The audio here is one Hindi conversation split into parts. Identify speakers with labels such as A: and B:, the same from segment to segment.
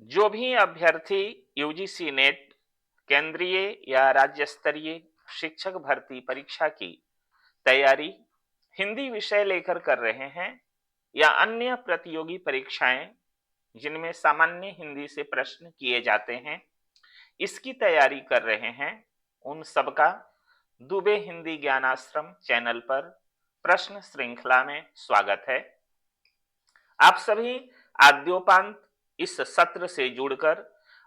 A: जो भी अभ्यर्थी यूजीसी नेट केंद्रीय या राज्य स्तरीय शिक्षक भर्ती परीक्षा की तैयारी हिंदी विषय लेकर कर रहे हैं या अन्य प्रतियोगी परीक्षाएं जिनमें सामान्य हिंदी से प्रश्न किए जाते हैं, इसकी तैयारी कर रहे हैं, उन सबका दुबे हिंदी ज्ञानाश्रम चैनल पर प्रश्न श्रृंखला में स्वागत है। आप सभी आद्योपांत इस सत्र से जुड़कर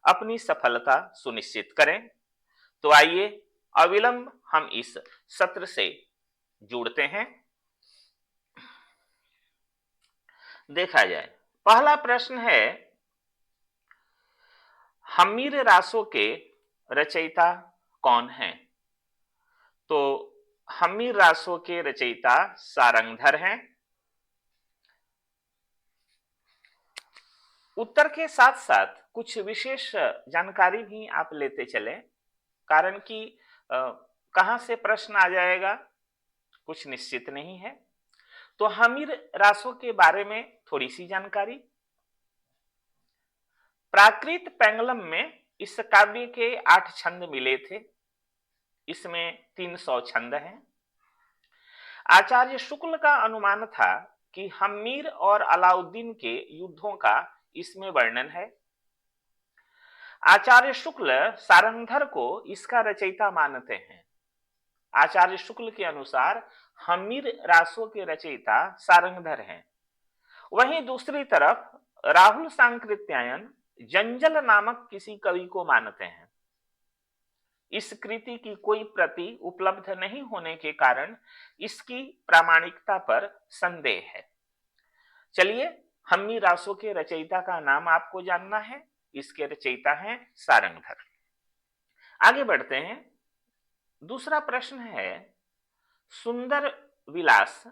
A: अपनी सफलता सुनिश्चित करें। तो आइए अविलंब हम इस सत्र से जुड़ते हैं। देखा जाए, पहला प्रश्न है, हम्मीर रासों के रचयिता कौन हैं? तो हम्मीर रासों के रचयिता सारंगधर हैं। उत्तर के साथ साथ कुछ विशेष जानकारी भी आप लेते चलें, कारण कि कहां से प्रश्न आ जाएगा कुछ निश्चित नहीं है। तो हम्मीर रासों के बारे में थोड़ी सी जानकारी। प्राकृत पेंगलम में इस काव्य के 8 छंद मिले थे। इसमें 300 छंद हैं। आचार्य शुक्ल का अनुमान था कि हम्मीर और अलाउद्दीन के युद्धों का इसमें वर्णन है। आचार्य शुक्ल सारंगधर को इसका रचयिता मानते हैं। आचार्य शुक्ल के अनुसार हम्मीर रासों के रचयिता सारंगधर हैं। वहीं दूसरी तरफ राहुल सांकृत्यायन जंजल नामक किसी कवि को मानते हैं। इस कृति की कोई प्रति उपलब्ध नहीं होने के कारण इसकी प्रामाणिकता पर संदेह है। चलिए, हम्मीर रासों के रचयिता का नाम आपको जानना है। इसके रचयिता हैं सारंगधर। आगे बढ़ते हैं। दूसरा प्रश्न है, सुंदर विलास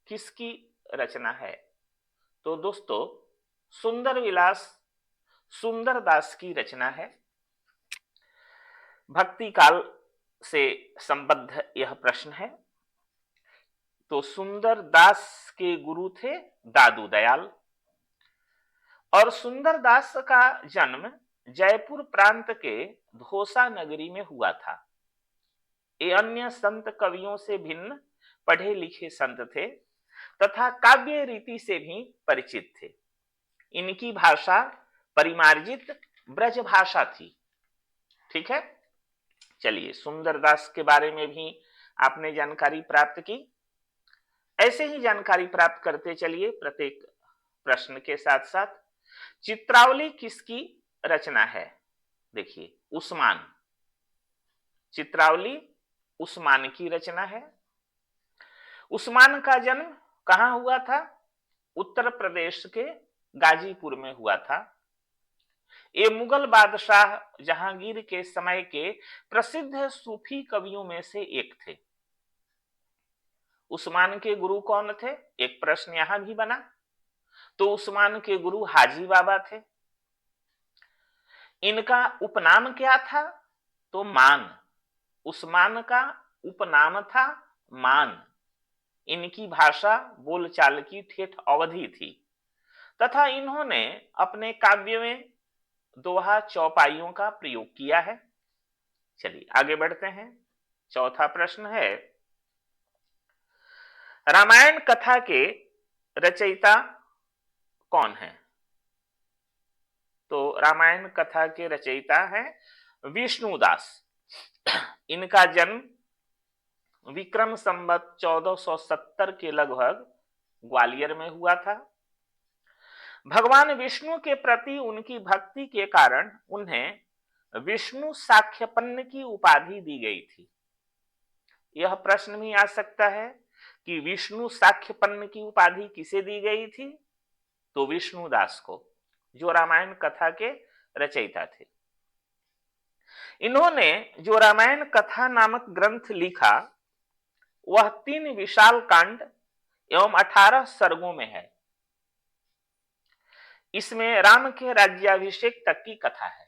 A: किसकी रचना है? तो दोस्तों, सुंदर विलास सुंदर दास की रचना है। भक्ति काल से संबद्ध यह प्रश्न है। तो सुंदर दास के गुरु थे दादू दयाल, और सुंदर दास का जन्म जयपुर प्रांत के धोसा नगरी में हुआ था। ये अन्य संत कवियों से भिन्न पढ़े लिखे संत थे तथा काव्य रीति से भी परिचित थे। इनकी भाषा परिमार्जित ब्रज भाषा थी। ठीक है, चलिए, सुंदरदास के बारे में भी आपने जानकारी प्राप्त की। ऐसे ही जानकारी प्राप्त करते चलिए प्रत्येक प्रश्न के साथ साथ। चित्रावली किसकी रचना है? देखिए, उस्मान। चित्रावली उस्मान की रचना है। उस्मान का जन्म कहां हुआ था? उत्तर प्रदेश के गाजीपुर में हुआ था। ये मुगल बादशाह जहांगीर के समय के प्रसिद्ध सूफी कवियों में से एक थे। उस्मान के गुरु कौन थे? एक प्रश्न यहां भी बना। तो उस्मान के गुरु हाजी बाबा थे। इनका उपनाम क्या था? तो मान। उस्मान का उपनाम था मान। इनकी भाषा बोलचाल की ठेठ अवधी थी तथा इन्होंने अपने काव्य में दोहा चौपाइयों का प्रयोग किया है। चलिए आगे बढ़ते हैं। चौथा प्रश्न है, रामायण कथा के रचयिता कौन है? तो रामायण कथा के रचयिता हैं विष्णुदास। इनका जन्म विक्रम संवत 1470 के लगभग ग्वालियर में हुआ था। भगवान विष्णु के प्रति उनकी भक्ति के कारण उन्हें विष्णु साख्यपन्न की उपाधि दी गई थी। यह प्रश्न भी आ सकता है कि विष्णु साख्यपन्न की उपाधि किसे दी गई थी? तो विष्णुदास को, जो रामायण कथा के रचयिता थे। इन्होंने जो रामायण कथा नामक ग्रंथ लिखा वह 3 विशाल कांड एवं 18 सर्गों में है। इसमें राम के राज्याभिषेक तक की कथा है।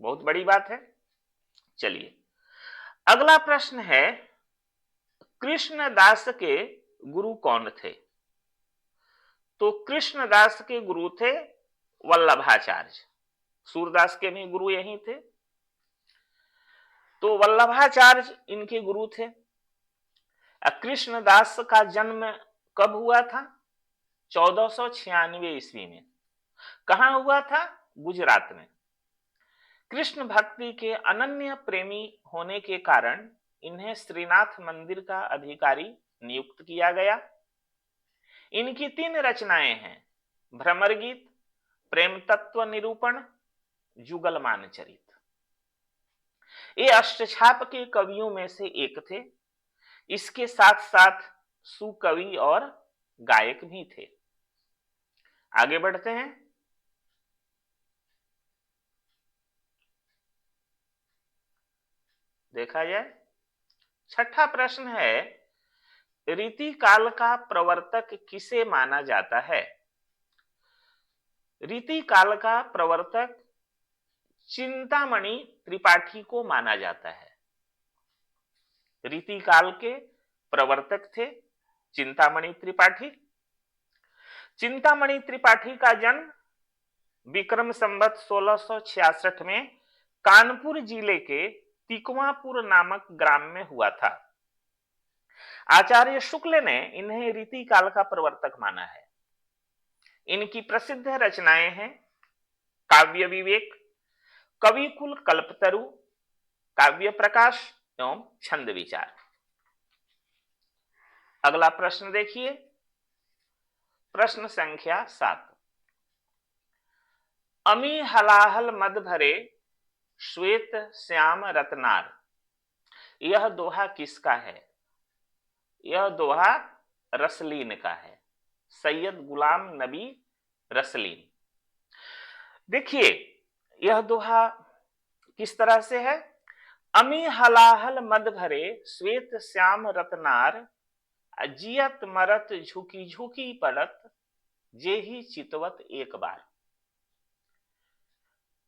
A: बहुत बड़ी बात है। चलिए, अगला प्रश्न है, कृष्णदास के गुरु कौन थे? तो कृष्णदास के गुरु थे वल्लभाचार्य, सूरदास के भी गुरु यही थे। तो वल्लभाचार्य इनके गुरु थे। कृष्णदास का जन्म कब हुआ था? 1496 ईस्वी में। कहां हुआ था? गुजरात में। कृष्ण भक्ति के अनन्य प्रेमी होने के कारण इन्हें श्रीनाथ मंदिर का अधिकारी नियुक्त किया गया। इनकी 3 रचनाएं हैं, भ्रमर गीत, प्रेम तत्व निरूपण, जुगलमान चरित। ये अष्टछाप के कवियों में से एक थे। इसके साथ साथ सुकवि और गायक भी थे। आगे बढ़ते हैं। देखा जाए, छठा प्रश्न है, रीति काल का प्रवर्तक किसे माना जाता है? रीति काल का प्रवर्तक चिंतामणि त्रिपाठी को माना जाता है। रीति काल के प्रवर्तक थे चिंतामणि त्रिपाठी। चिंतामणि त्रिपाठी का जन्म विक्रम संवत 1666 में कानपुर जिले के तिकवापुर नामक ग्राम में हुआ था। आचार्य शुक्ल ने इन्हें रीति काल का प्रवर्तक माना है। इनकी प्रसिद्ध रचनाएं हैं काव्य विवेक, कविकुल कल्पतरु, काव्य प्रकाश एवं छंद विचार। अगला प्रश्न देखिए, प्रश्न संख्या 7। अमी हलाहल मद भरे श्वेत श्याम रत्नार, यह दोहा किसका है? यह दोहा रसलीन का है, सैयद गुलाम नबी रसलीन। देखिए यह दोहा किस तरह से है? अमी हलाहल मद भरे श्वेत श्याम रत्नार, जियत मरत झुकी झुकी पड़त, जे ही चितवत एक बार।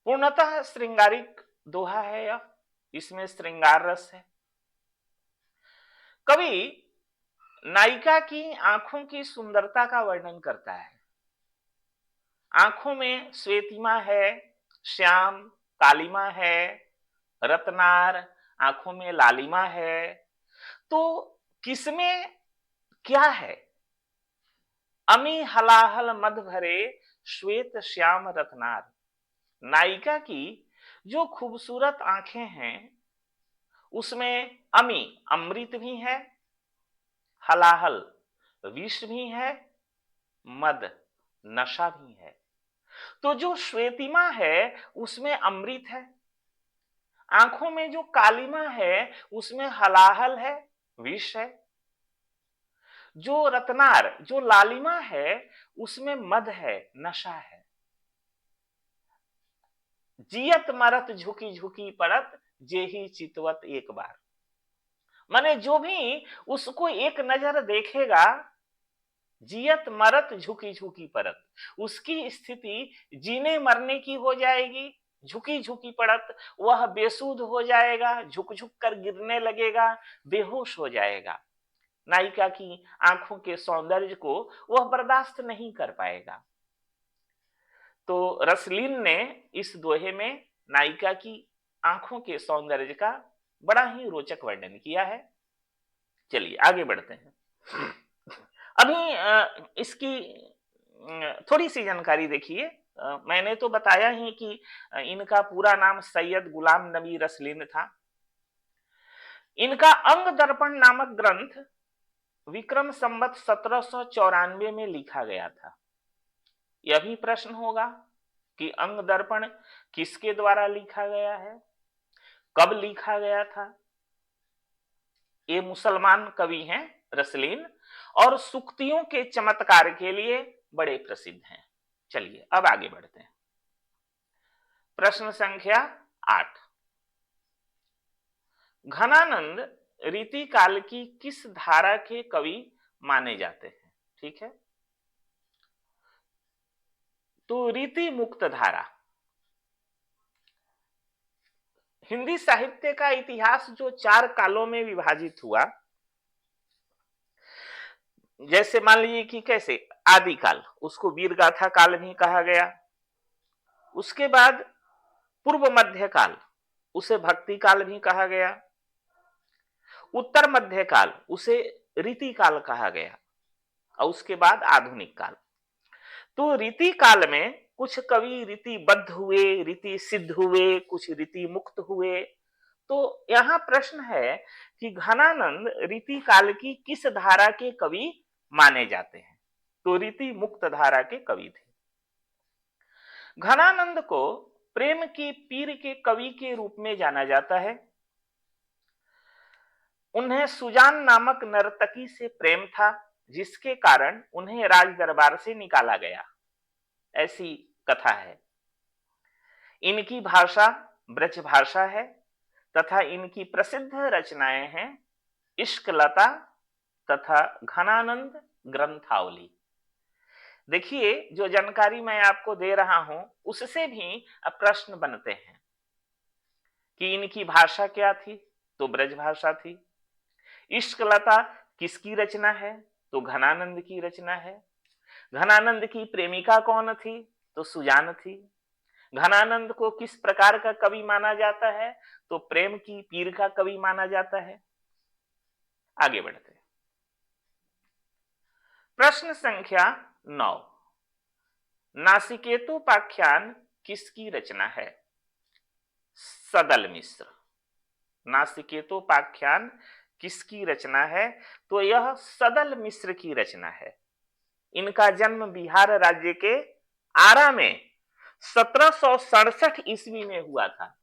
A: पूर्णतः श्रृंगारिक दोहा है यह, इसमें श्रृंगार रस है। कवि नायिका की आंखों की सुंदरता का वर्णन करता है। आंखों में श्वेतिमा है, श्याम कालिमा है, रत्नार आंखों में लालिमा है। तो किसमें क्या है? अमी हलाहल मद भरे श्वेत श्याम रत्नार, नायिका की जो खूबसूरत आंखें हैं उसमें अमी अमृत भी है, हलाहल विष भी है, मद नशा भी है। तो जो श्वेतिमा है उसमें अमृत है, आंखों में जो कालिमा है उसमें हलाहल है, विष है। जो रत्नार जो लालिमा है उसमें मद है, नशा है। जियत मरत झुकी झुकी पड़त, जे ही चितवत एक बार। माने जो भी उसको एक नजर देखेगा, जियत मरत झुकी झुकी पड़त, उसकी स्थिति जीने मरने की हो जाएगी। झुकी झुकी पड़त, वह बेसुध हो जाएगा, झुक झुक कर गिरने लगेगा, बेहोश हो जाएगा। नायिका की आंखों के सौंदर्य को वह बर्दाश्त नहीं कर पाएगा। तो रसलीन ने इस दोहे में नायिका की आंखों के सौंदर्य का बड़ा ही रोचक वर्णन किया है। चलिए आगे बढ़ते हैं। अभी इसकी थोड़ी सी जानकारी देखिए। मैंने तो बताया ही कि इनका पूरा नाम सैयद गुलाम नबी रसलीन था। इनका अंग दर्पण नामक ग्रंथ विक्रम संवत 1794 में लिखा गया था। यह भी प्रश्न होगा कि अंग दर्पण किसके द्वारा लिखा गया है, कब लिखा गया था? ये मुसलमान कवि हैं रसलीन, और सूक्तियों के चमत्कार के लिए बड़े प्रसिद्ध हैं। चलिए अब आगे बढ़ते हैं। प्रश्न संख्या 8। घनानंद रीति काल की किस धारा के कवि माने जाते हैं? ठीक है, तो रीति मुक्त धारा। हिंदी साहित्य का इतिहास जो 4 कालों में विभाजित हुआ, जैसे मान लीजिए कि कैसे आदिकाल, उसको वीर गाथा काल भी कहा गया। उसके बाद पूर्व मध्य काल, उसे भक्ति काल भी कहा गया। उत्तर मध्य काल, उसे रीति काल कहा गया। और उसके बाद आधुनिक काल। तो रीति काल में कुछ कवि रीतिबद्ध हुए, रीति सिद्ध हुए, कुछ रीति मुक्त हुए। तो यहां प्रश्न है कि घनानंद रीति काल की किस धारा के कवि माने जाते हैं? तो रीति मुक्त धारा के कवि थे। घनानंद को प्रेम के पीर के कवि के रूप में जाना जाता है। उन्हें सुजान नामक नर्तकी से प्रेम था, जिसके कारण उन्हें राज दरबार से निकाला गया, ऐसी कथा है। इनकी भाषा ब्रज भाषा है तथा इनकी प्रसिद्ध रचनाएं हैं इश्कलता तथा घनानंद ग्रंथावली। देखिए, जो जानकारी मैं आपको दे रहा हूं उससे भी अब प्रश्न बनते हैं कि इनकी भाषा क्या थी? तो ब्रज भाषा थी। इश्कलता किसकी रचना है? तो घनानंद की रचना है। घनानंद की प्रेमिका कौन थी? तो सुजान थी। घनानंद को किस प्रकार का कवि माना जाता है? तो प्रेम की पीर का कवि माना जाता है। आगे बढ़ते हैं। प्रश्न संख्या 9, नासिकेतोपाख्यान किसकी रचना है? सदल मिश्र। नासिकेतोपाख्यान किसकी रचना है? तो यह सदल मिश्र की रचना है। इनका जन्म बिहार राज्य के आरा में 1767 ईस्वी में हुआ था,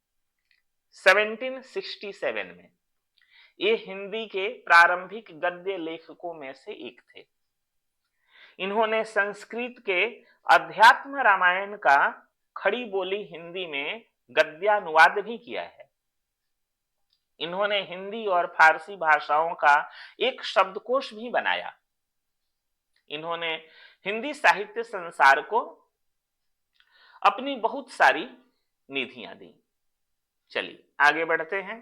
A: 1767 में। ये हिंदी के प्रारंभिक गद्य लेखकों में से एक थे। इन्होंने संस्कृत के अध्यात्म रामायण का खड़ी बोली हिंदी में गद्यानुवाद भी किया है। इन्होंने हिंदी और फारसी भाषाओं का एक शब्दकोश भी बनाया। इन्होंने हिंदी साहित्य संसार को अपनी बहुत सारी निधियां दी। चलिए आगे बढ़ते हैं।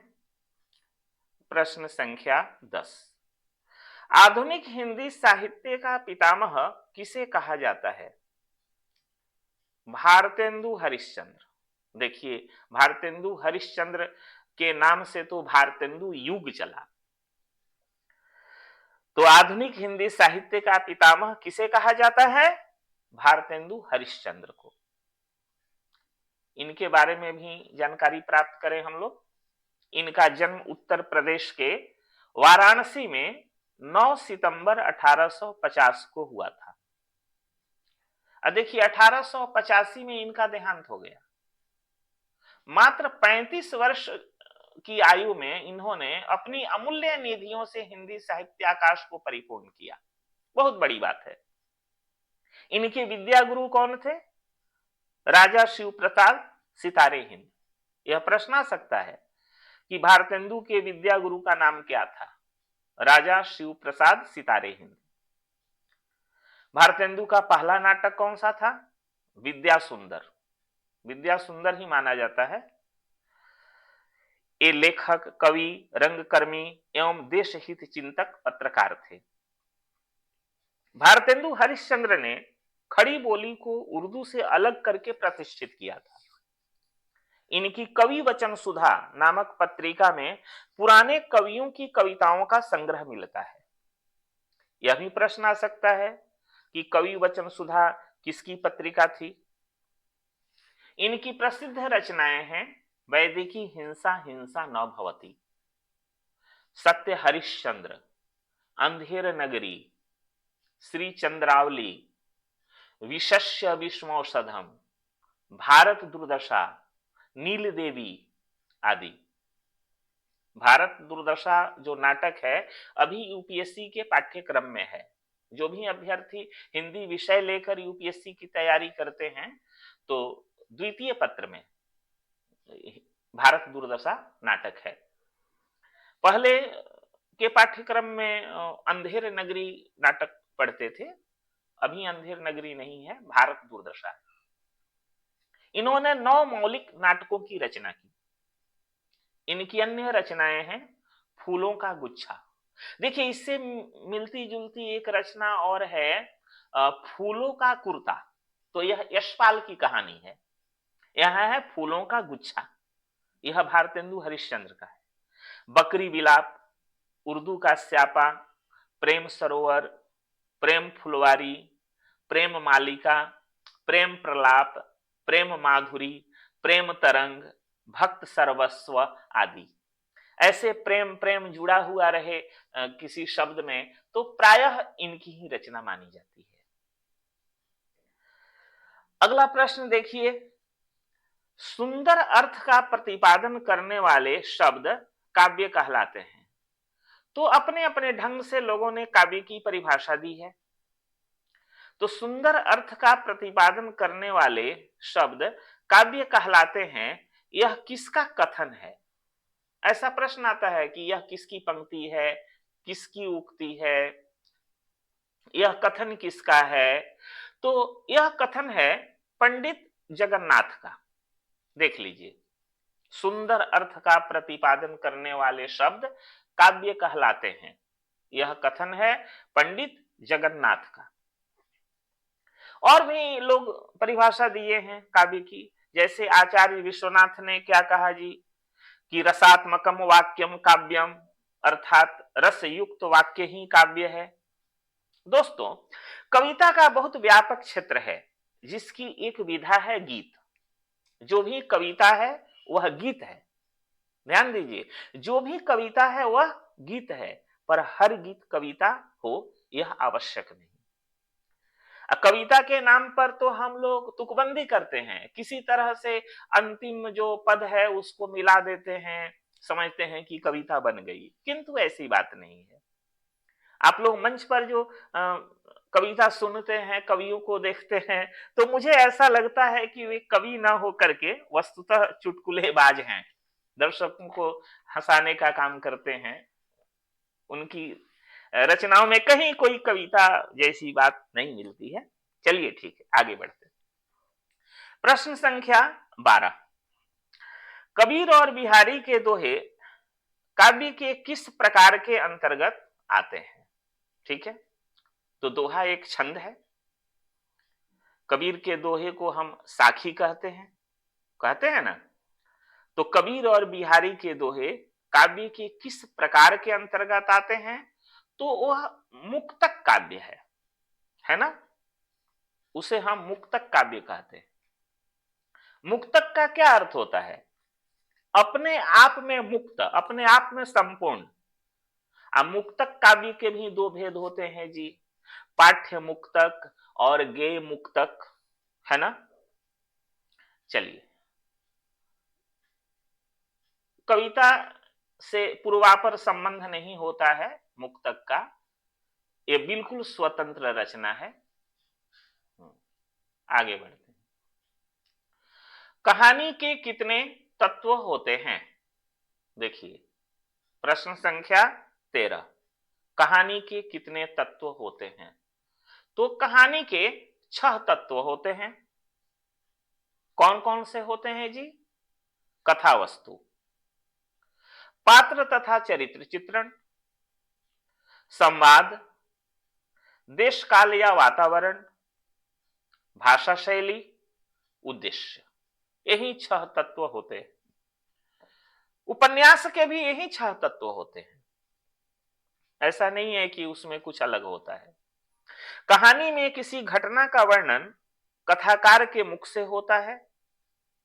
A: प्रश्न संख्या 10, आधुनिक हिंदी साहित्य का पितामह किसे कहा जाता है? भारतेंदु हरिश्चंद्र। देखिए, भारतेंदु हरिश्चंद्र के नाम से तो भारतेंदु युग चला। तो आधुनिक हिंदी साहित्य का पितामह किसे कहा जाता है? भारतेंदु हरिश्चंद्र को। इनके बारे में भी जानकारी प्राप्त करें हम लोग। इनका जन्म उत्तर प्रदेश के वाराणसी में 9 सितंबर 1850 को हुआ था। अब देखिए, 1885 में इनका देहांत हो गया। मात्र 35 वर्ष की आयु में इन्होंने अपनी अमूल्य निधियों से हिंदी साहित्य आकाश को परिपूर्ण किया। बहुत बड़ी बात है। इनके विद्या गुरु कौन थे? राजा शिव प्रसाद सितारे हिंद। यह प्रश्न आ सकता है कि भारतेंदु के विद्या गुरु का नाम क्या था? राजा शिव प्रसाद सितारे हिंद। भारतेंदु का पहला नाटक कौन सा था? विद्या सुंदर। विद्या सुंदर ही माना जाता है। ये लेखक, कवि, रंगकर्मी एवं देशहित चिंतक पत्रकार थे। भारतेंदु हरिश्चंद्र ने खड़ी बोली को उर्दू से अलग करके प्रतिष्ठित किया था। इनकी कवि वचन सुधा नामक पत्रिका में पुराने कवियों की कविताओं का संग्रह मिलता है। यह भी प्रश्न आ सकता है कि कवि वचन सुधा किसकी पत्रिका थी? इनकी प्रसिद्ध रचनाएं हैं वैदिकी हिंसा हिंसा न भवती, सत्य हरिश्चंद्र, अंधेर नगरी, श्री चंद्रावली, विशस्य विष्मौषधम, भारत दुर्दशा, नील देवी आदि। भारत दुर्दशा जो नाटक है अभी यूपीएससी के पाठ्यक्रम में है। जो भी अभ्यर्थी हिंदी विषय लेकर यूपीएससी की तैयारी करते हैं तो द्वितीय पत्र में भारत दुर्दशा नाटक है। पहले के पाठ्यक्रम में अंधेर नगरी नाटक पढ़ते थे, अभी अंधेर नगरी नहीं है, भारत दुर्दशा। इन्होंने 9 मौलिक नाटकों की रचना की। इनकी अन्य रचनाएं हैं फूलों का गुच्छा। देखिए, इससे मिलती जुलती एक रचना और है फूलों का कुर्ता। तो यह यशपाल की कहानी है। यहाँ है फूलों का गुच्छा, यह भारतेंदु हरिश्चंद्र का है। बकरी विलाप, उर्दू का स्यापा, प्रेम सरोवर, प्रेम फुलवारी, प्रेम मालिका, प्रेम प्रलाप, प्रेम माधुरी, प्रेम तरंग, भक्त सर्वस्व आदि। ऐसे प्रेम प्रेम जुड़ा हुआ रहे किसी शब्द में तो प्रायः इनकी ही रचना मानी जाती है। अगला प्रश्न देखिए, सुंदर अर्थ का प्रतिपादन करने वाले शब्द काव्य कहलाते हैं। तो अपने अपने ढंग से लोगों ने काव्य की परिभाषा दी है। तो सुंदर अर्थ का प्रतिपादन करने वाले शब्द काव्य कहलाते हैं। यह किसका कथन है? ऐसा प्रश्न आता है कि यह किसकी पंक्ति है, किसकी उक्ति है, यह कथन किसका है? तो यह कथन है पंडित जगन्नाथ का। देख लीजिए, सुंदर अर्थ का प्रतिपादन करने वाले शब्द काव्य कहलाते हैं, यह कथन है पंडित जगन्नाथ का। और भी लोग परिभाषा दिए हैं काव्य की, जैसे आचार्य विश्वनाथ ने क्या कहा जी कि रसात्मकम वाक्यम काव्यम, अर्थात रस युक्त वाक्य ही काव्य है। दोस्तों, कविता का बहुत व्यापक क्षेत्र है जिसकी एक विधा है गीत। जो भी कविता है वह गीत है। ध्यान दीजिए, जो भी कविता है वह गीत है, पर हर गीत कविता हो यह आवश्यक नहीं। कविता के नाम पर तो हम लोग तुकबंदी करते हैं, किसी तरह से अंतिम जो पद है उसको मिला देते हैं, समझते हैं कि कविता बन गई, किंतु ऐसी बात नहीं है। आप लोग मंच पर जो कविता सुनते हैं, कवियों को देखते हैं, तो मुझे ऐसा लगता है कि वे कवि ना हो करके वस्तुतः चुटकुलेबाज हैं, दर्शकों को हंसाने का काम करते हैं। उनकी रचनाओं में कहीं कोई कविता जैसी बात नहीं मिलती है। चलिए ठीक है, आगे बढ़ते हैं। प्रश्न संख्या 12, कबीर और बिहारी के दोहे काव्य के किस प्रकार के अंतर्गत आते हैं? ठीक है, तो दोहा एक छंद है। कबीर के दोहे को हम साखी कहते हैं ना। तो कबीर और बिहारी के दोहे काव्य के किस प्रकार के अंतर्गत आते हैं? तो वह मुक्तक काव्य है ना, उसे हम मुक्तक काव्य कहते हैं। मुक्तक का क्या अर्थ होता है? अपने आप में मुक्त, अपने आप में संपूर्ण। अब मुक्तक काव्य के भी दो भेद होते हैं जी, पाठ्य मुक्तक और गेय मुक्तक, है ना। चलिए, कविता से पूर्वापर संबंध नहीं होता है मुक्तक का, ये बिल्कुल स्वतंत्र रचना है। आगे बढ़ते हैं। कहानी के कितने तत्व होते हैं? देखिए, प्रश्न संख्या 13, कहानी के कितने तत्व होते हैं? तो कहानी के 6 तत्व होते हैं। कौन कौन से होते हैं जी? कथा वस्तु, पात्र तथा चरित्र चित्रण, संवाद, देश काल या वातावरण, भाषा शैली, उद्देश्य, यही 6 तत्व होते हैं। उपन्यास के भी यही 6 तत्व होते हैं, ऐसा नहीं है कि उसमें कुछ अलग होता है। कहानी में किसी घटना का वर्णन कथाकार के मुख से होता है।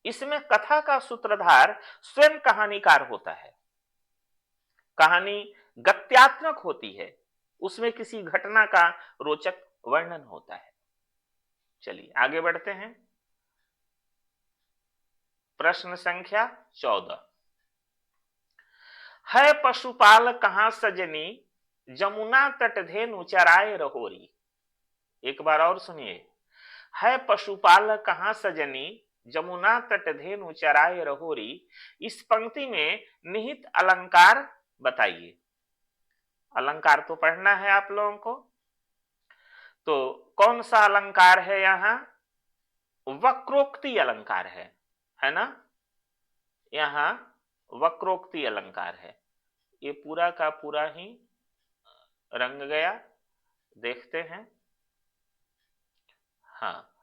A: इसमें कथा का सूत्रधार स्वयं कहानीकार होता है। कहानी गत्यात्मक होती है, उसमें किसी घटना का रोचक वर्णन होता है। चलिए आगे बढ़ते हैं। प्रश्न संख्या 14, है पशुपाल कहां सजनी, जमुना तट धेनु चराए रहोरी। एक बार और सुनिए, है पशुपाल कहां सजनी, जमुना तट धेनु चराए रहोरी। इस पंक्ति में निहित अलंकार बताइए। अलंकार तो पढ़ना है आप लोगों को, तो कौन सा अलंकार है यहां? वक्रोक्ति अलंकार है ना। यहां वक्रोक्ति अलंकार है। ये पूरा का पूरा ही रंग गया, देखते हैं। हाँ,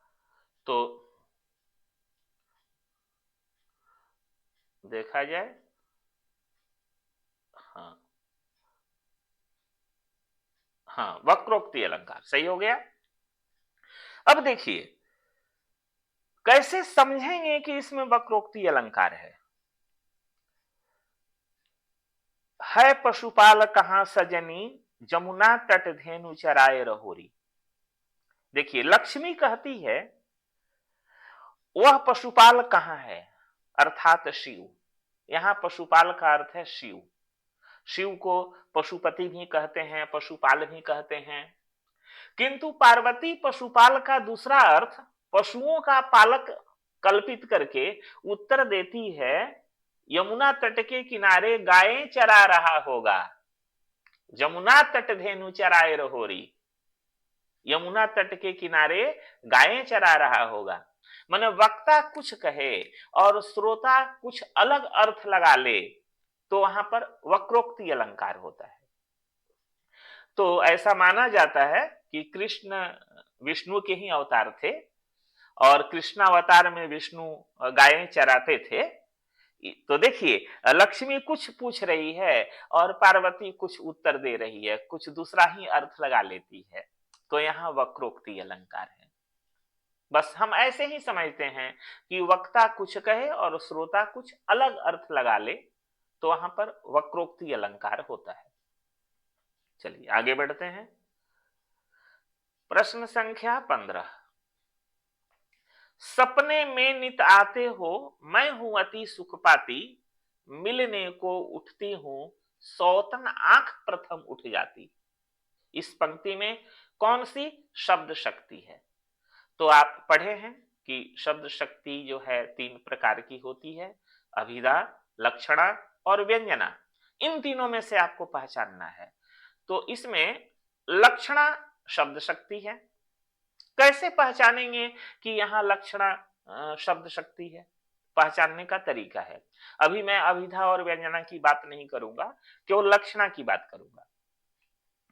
A: तो देखा जाए। हाँ हाँ, वक्रोक्ति अलंकार सही हो गया। अब देखिए कैसे समझेंगे कि इसमें वक्रोक्ति अलंकार है पशुपाल कहां सजनी, जमुना तट धेनु चराए रहोरी। देखिए लक्ष्मी कहती है वह पशुपाल कहां है, अर्थात शिव। यहां पशुपाल का अर्थ है शिव। शिव को पशुपति भी कहते हैं, पशुपाल भी कहते हैं। किंतु पार्वती पशुपाल का दूसरा अर्थ पशुओं का पालक कल्पित करके उत्तर देती है, यमुना तट के किनारे गायें चरा रहा होगा। जमुना तट धेनु चराए रहोरी, यमुना तट के किनारे गायें चरा रहा होगा। माने वक्ता कुछ कहे और श्रोता कुछ अलग अर्थ लगा ले तो वहां पर वक्रोक्ति अलंकार होता है। तो ऐसा माना जाता है कि कृष्ण विष्णु के ही अवतार थे और कृष्णावतार में विष्णु गायें चराते थे। तो देखिए लक्ष्मी कुछ पूछ रही है और पार्वती कुछ उत्तर दे रही है, कुछ दूसरा ही अर्थ लगा लेती है, तो यहाँ वक्रोक्ति अलंकार है। बस हम ऐसे ही समझते हैं कि वक्ता कुछ कहे और श्रोता कुछ अलग अर्थ लगा ले तो वहां पर वक्रोक्ति अलंकार होता है। चलिए आगे बढ़ते हैं। प्रश्न संख्या 15। सपने में नित आते हो, मैं हूं अति सुख पाती, मिलने को उठती हूं, सौतन आंख प्रथम उठ जाती। इस पंक्ति में कौन सी शब्द शक्ति है? तो आप पढ़े हैं कि शब्द शक्ति जो है 3 प्रकार की होती है, अभिधा, लक्षणा और व्यंजना। इन तीनों में से आपको पहचानना है। तो इसमें लक्षणा शब्द शक्ति है। कैसे पहचानेंगे कि यहां लक्षणा शब्द शक्ति है? पहचानने का तरीका है। अभी मैं अभिधा और व्यंजना की बात नहीं करूंगा, केवल लक्षणा की बात करूंगा।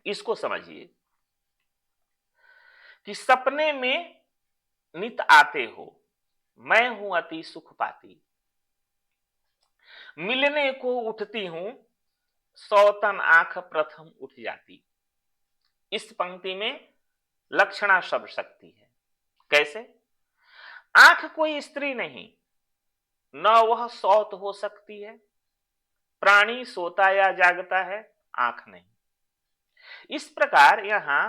A: इसको समझिए कि सपने में नित आते हो, मैं हूं अति सुख पाती, मिलने को उठती हूं, सौतन आंख प्रथम उठ जाती। इस पंक्ति में लक्षणा शब्द शक्ति है। कैसे? आंख कोई स्त्री नहीं, न वह सौत हो सकती है। प्राणी सोता या जागता है, आंख नहीं। इस प्रकार यहां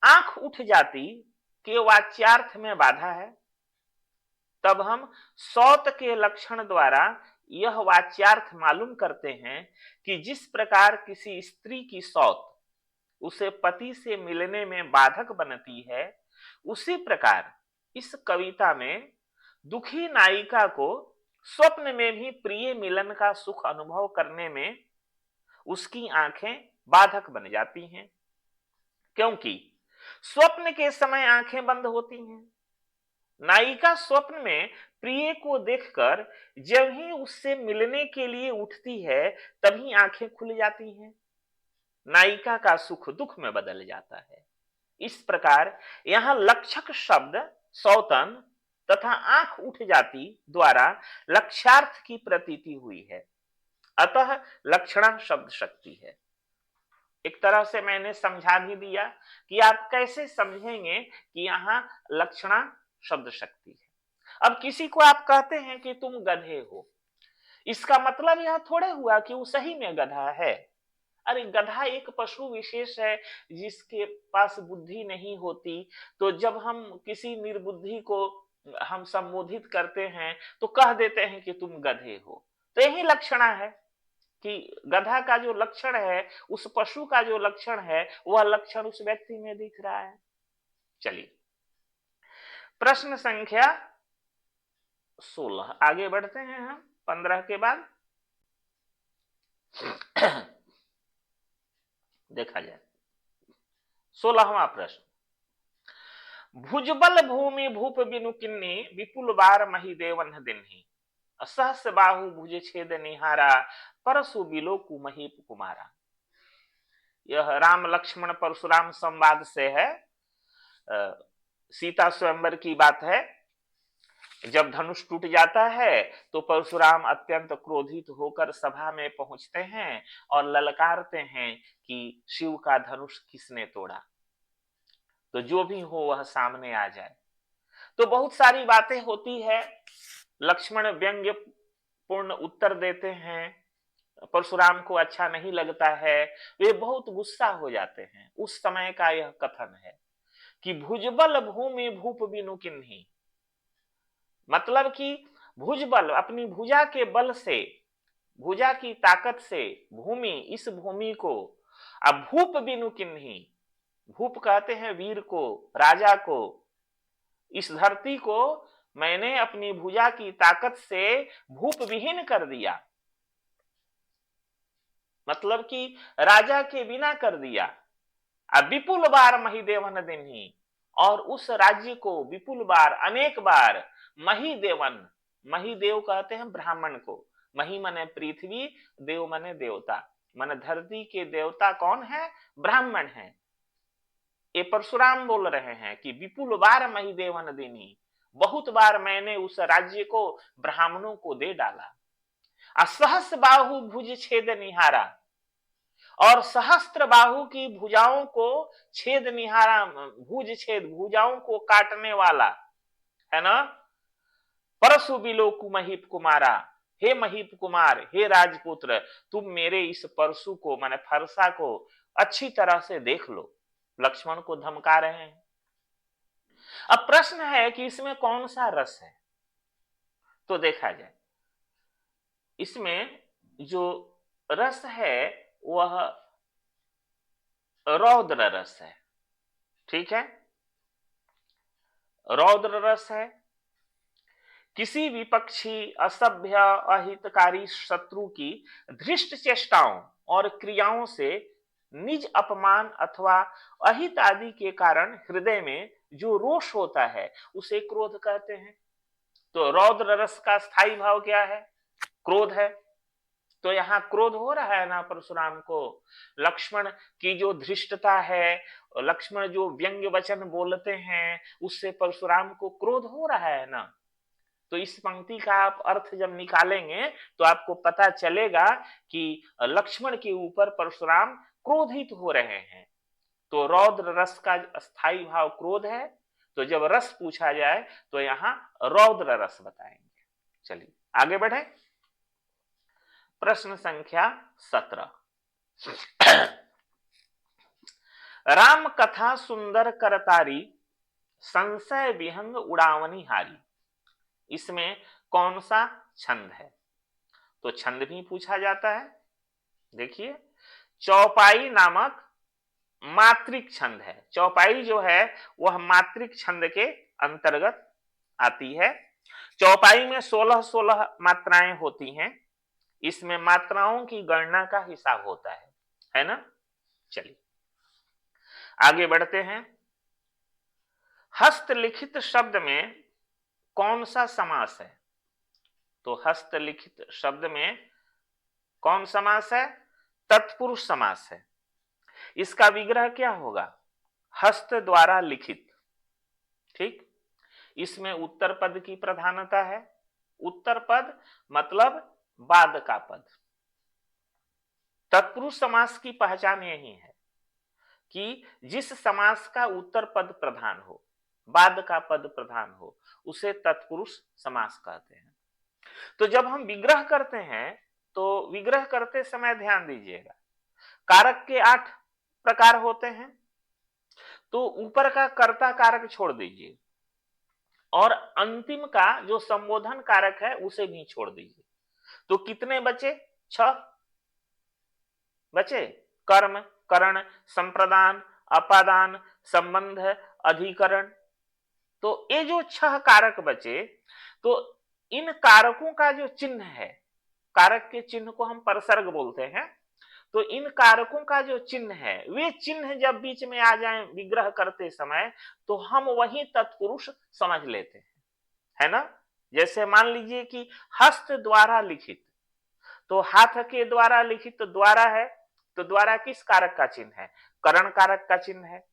A: आंख उठ जाती के वाच्यार्थ में बाधा है। तब हम सौत के लक्षण द्वारा यह वाच्यार्थ मालूम करते हैं कि जिस प्रकार किसी स्त्री की सौत उसे पति से मिलने में बाधक बनती है, उसी प्रकार इस कविता में दुखी नायिका को स्वप्न में भी प्रिय मिलन का सुख अनुभव करने में उसकी आंखें बाधक बन जाती हैं, क्योंकि स्वप्न के समय आंखें बंद होती हैं। नायिका स्वप्न में प्रिय को देखकर जब ही उससे मिलने के लिए उठती है तभी आंखें खुल जाती हैं। नायिका का सुख दुख में बदल जाता है। इस प्रकार यहां लक्षक शब्द सौतन तथा आंख उठ जाती द्वारा लक्ष्यार्थ की प्रतीति हुई है, अतः लक्षणा शब्द शक्ति है। एक तरह से मैंने समझा भी दिया कि आप कैसे समझेंगे कि यहां लक्षणा शब्द शक्ति है। अब किसी को आप कहते हैं कि तुम गधे हो, इसका मतलब यह थोड़े हुआ कि वो सही में गधा है। अरे गधा एक पशु विशेष है जिसके पास बुद्धि नहीं होती, तो जब हम किसी निर्बुद्धि को हम संबोधित करते हैं तो कह देते हैं कि तुम गधे हो। तो यही लक्षणा है कि गधा का जो लक्षण है, उस पशु का जो लक्षण है, वह लक्षण उस व्यक्ति में दिख रहा है। चलिए प्रश्न संख्या 16 आगे बढ़ते हैं हम 15 के बाद। देखा जाए 16वां प्रश्न। भुजबल भूमि भूप बिनु किन्नी, विपुल बार मही देवन दिन्ही, सहस बाहु भुज छेद निहारा, परसु बिलो कुमही कुमारा। यह राम लक्ष्मण परशुराम संवाद से है, सीता स्वयंवर की बात है। जब धनुष टूट जाता है तो परशुराम अत्यंत क्रोधित होकर सभा में पहुंचते हैं और ललकारते हैं कि शिव का धनुष किसने तोड़ा, तो जो भी हो वह सामने आ जाए। तो बहुत सारी बातें होती है, लक्ष्मण व्यंग्य पूर्ण उत्तर देते हैं, परशुराम को अच्छा नहीं लगता है, वे बहुत गुस्सा हो जाते हैं। उस समय का यह कथन है कि भुजबल भूमि भूप बिनु किन्ही, मतलब कि भुजबल अपनी भुजा के बल से, भुजा की ताकत से भूमि, इस भूमि को, अब भूप बिनु किन्ही, भूप कहते हैं वीर को, राजा को, इस धरती को मैंने अपनी भुजा की ताकत से भूप विहीन कर दिया, मतलब कि राजा के बिना कर दिया। अब विपुल बार महिदेवन दिन्ही, और उस राज्य को विपुल बार, अनेक बार, महिदेवन, महिदेव कहते हैं ब्राह्मण को, मही मने पृथ्वी, देव मने देवता, मन धरती के देवता कौन है, ब्राह्मण है। ये परशुराम बोल रहे हैं कि विपुल बार महिदेवन दिन्ही, बहुत बार मैंने उस राज्य को ब्राह्मणों को दे डाला। असहस बाहु भुज छेद निहारा, और सहस्त्र बाहु की भुजाओं को छेद निहारा, भुज छेद, भुजाओं को काटने वाला है ना। परशु बिलोकु महीप कुमारा, हे महीप कुमार, हे राजपुत्र, तुम मेरे इस परशु को, माने फरसा को अच्छी तरह से देख लो। लक्ष्मण को धमका रहे हैं। अब प्रश्न है कि इसमें कौन सा रस है, तो देखा जाए इसमें जो रस है वह रौद्र रस है, ठीक है, रौद्र रस है। किसी विपक्षी, असभ्य, अहितकारी शत्रु की धृष्ट चेष्टाओं और क्रियाओं से निज अपमान अथवा अहित आदि के कारण हृदय में जो रोष होता है उसे क्रोध कहते हैं। तो रौद्र रस का स्थायी भाव क्या है, क्रोध है। तो यहां क्रोध हो रहा है ना परशुराम को, लक्ष्मण की जो धृष्टता है, लक्ष्मण जो व्यंग्य वचन बोलते हैं, उससे परशुराम को क्रोध हो रहा है ना। तो इस पंक्ति का आप अर्थ जब निकालेंगे तो आपको पता चलेगा कि लक्ष्मण के ऊपर परशुराम क्रोधित हो रहे हैं। तो रौद्र रस का स्थायी भाव क्रोध है। तो जब रस पूछा जाए तो यहां रौद्र रस बताएंगे। चलिए आगे बढ़े। प्रश्न संख्या 17। राम कथा सुंदर करतारी, संशय विहंग उड़ावनी हारी, इसमें कौन सा छंद है, तो छंद भी पूछा जाता है। देखिए चौपाई नामक मात्रिक छंद है, चौपाई जो है वह मात्रिक छंद के अंतर्गत आती है। चौपाई में 16-16 मात्राएं होती हैं, इसमें मात्राओं की गणना का हिसाब होता है ना। चलिए आगे बढ़ते हैं। हस्तलिखित शब्द में कौन सा समास है, तो हस्तलिखित शब्द में कौन समास है, तत्पुरुष समास है। इसका विग्रह क्या होगा, हस्त द्वारा लिखित, ठीक। इसमें उत्तर पद की प्रधानता है, उत्तर पद मतलब बाद का पद। तत्पुरुष समास की पहचान यही है कि जिस समास का उत्तर पद प्रधान हो, बाद का पद प्रधान हो, उसे तत्पुरुष समास कहते हैं। तो जब हम विग्रह करते हैं तो विग्रह करते समय ध्यान दीजिएगा, कारक के 8 प्रकार होते हैं। तो ऊपर का कर्ता कारक छोड़ दीजिए और अंतिम का जो संबोधन कारक है उसे भी छोड़ दीजिए। तो कितने बचे, 6 बचे, कर्म, करण, संप्रदान, अपादान, संबंध, अधिकरण। तो ये जो 6 कारक बचे, तो इन कारकों का जो चिन्ह है, कारक के चिन्ह को हम परसर्ग बोलते हैं, तो इन कारकों का जो चिन्ह है, वे चिन्ह जब बीच में आ जाएं विग्रह करते समय तो हम वही तत्पुरुष समझ लेते हैं, है ना। जैसे मान लीजिए कि हस्त द्वारा लिखित, तो हाथ के द्वारा लिखित तो द्वारा है, तो द्वारा किस कारक का चिन्ह है, करण कारक का चिन्ह है।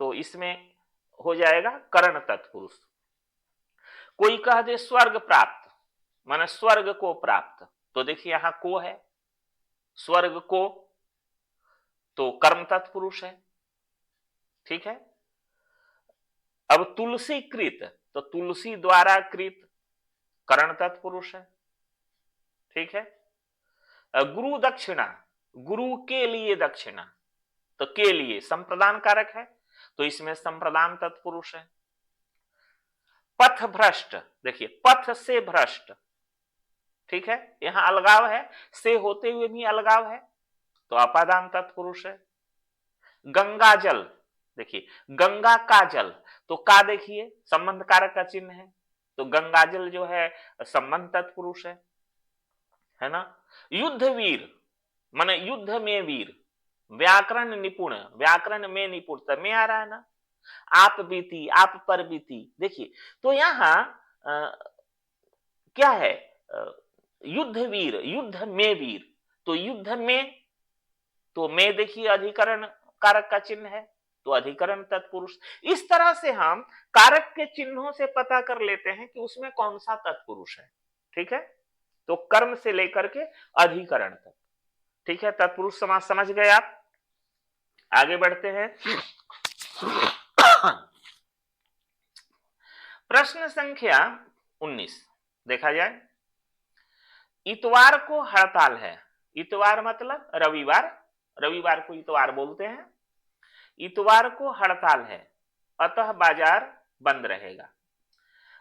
A: तो इसमें हो जाएगा करण तत्पुरुष। कोई कह दे स्वर्ग प्राप्त, माने स्वर्ग को प्राप्त, तो देखिए यहां को है, स्वर्ग को, तो कर्म तत्पुरुष है। ठीक है। अब तुलसी कृत, तो तुलसी द्वारा कृत करण तत्पुरुष है। ठीक है। गुरु दक्षिणा, गुरु के लिए दक्षिणा, तो के लिए संप्रदान कारक है, तो इसमें संप्रदान तत्पुरुष है। पथ भ्रष्ट, देखिए पथ से भ्रष्ट, ठीक है, यहां अलगाव है, से होते हुए भी अलगाव है, तो अपादान तत्पुरुष है। गंगा जल, देखिए गंगा का जल, तो का देखिए संबंध कारक का चिन्ह है, तो गंगा जल जो है संबंध तत्पुरुष है ना। युद्ध वीर, माने युद्ध में वीर, व्याकरण निपुण, व्याकरण में निपुणता में आ रहा है ना। आप बीती, आप पर बीती, देखिए तो यहां क्या है, युद्ध वीर, युद्ध में वीर, तो युद्ध में, तो में देखिए अधिकरण कारक का चिन्ह है, तो अधिकरण तत्पुरुष। इस तरह से हम कारक के चिन्हों से पता कर लेते हैं कि उसमें कौन सा तत्पुरुष है। ठीक है, तो कर्म से लेकर के अधिकरण तक। ठीक है, तत्पुरुष समास समझ गए आप। आगे बढ़ते हैं। प्रश्न संख्या 19 देखा जाए। इतवार को हड़ताल है, इतवार मतलब रविवार, रविवार को इतवार बोलते हैं। इतवार को हड़ताल है, अतः बाजार बंद रहेगा।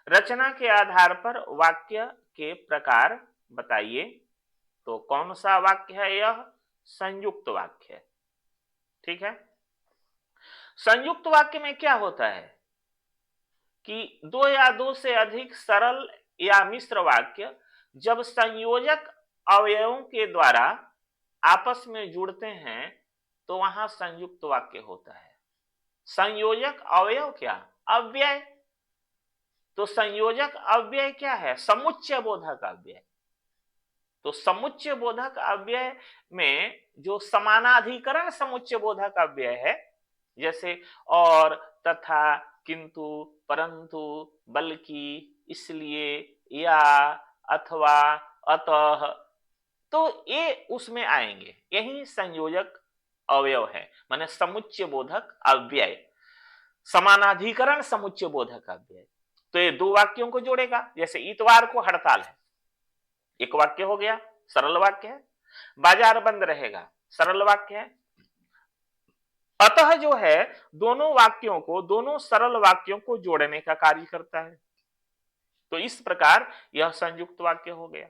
A: रचना के आधार पर वाक्य के प्रकार बताइए, तो कौन सा वाक्य है यह? संयुक्त वाक्य है। ठीक है, संयुक्त वाक्य में क्या होता है कि दो या दो से अधिक सरल या मिश्र वाक्य जब संयोजक अवयवों के द्वारा आपस में जुड़ते हैं तो वहां संयुक्त वाक्य होता है। संयोजक अवयव क्या? अव्यय। तो संयोजक अव्यय क्या है? समुच्चय बोधक अव्यय। तो समुच्चय बोधक अव्यय में जो समानाधिकरण समुच्चय बोधक अव्यय है, जैसे और, तथा, किंतु, परंतु, बल्कि, इसलिए, या, अथवा, अतः, तो ये उसमें आएंगे। यही संयोजक अवयव है, माने समुच्चय बोधक अव्यय, समानाधिकरण समुच्चय बोधक अव्यय। तो ये दो वाक्यों को जोड़ेगा। जैसे इतवार को हड़ताल है, एक वाक्य हो गया, सरल वाक्य है। बाजार बंद रहेगा, सरल वाक्य है। अतः जो है दोनों वाक्यों को, दोनों सरल वाक्यों को जोड़ने का कार्य करता है। तो इस प्रकार यह संयुक्त वाक्य हो गया।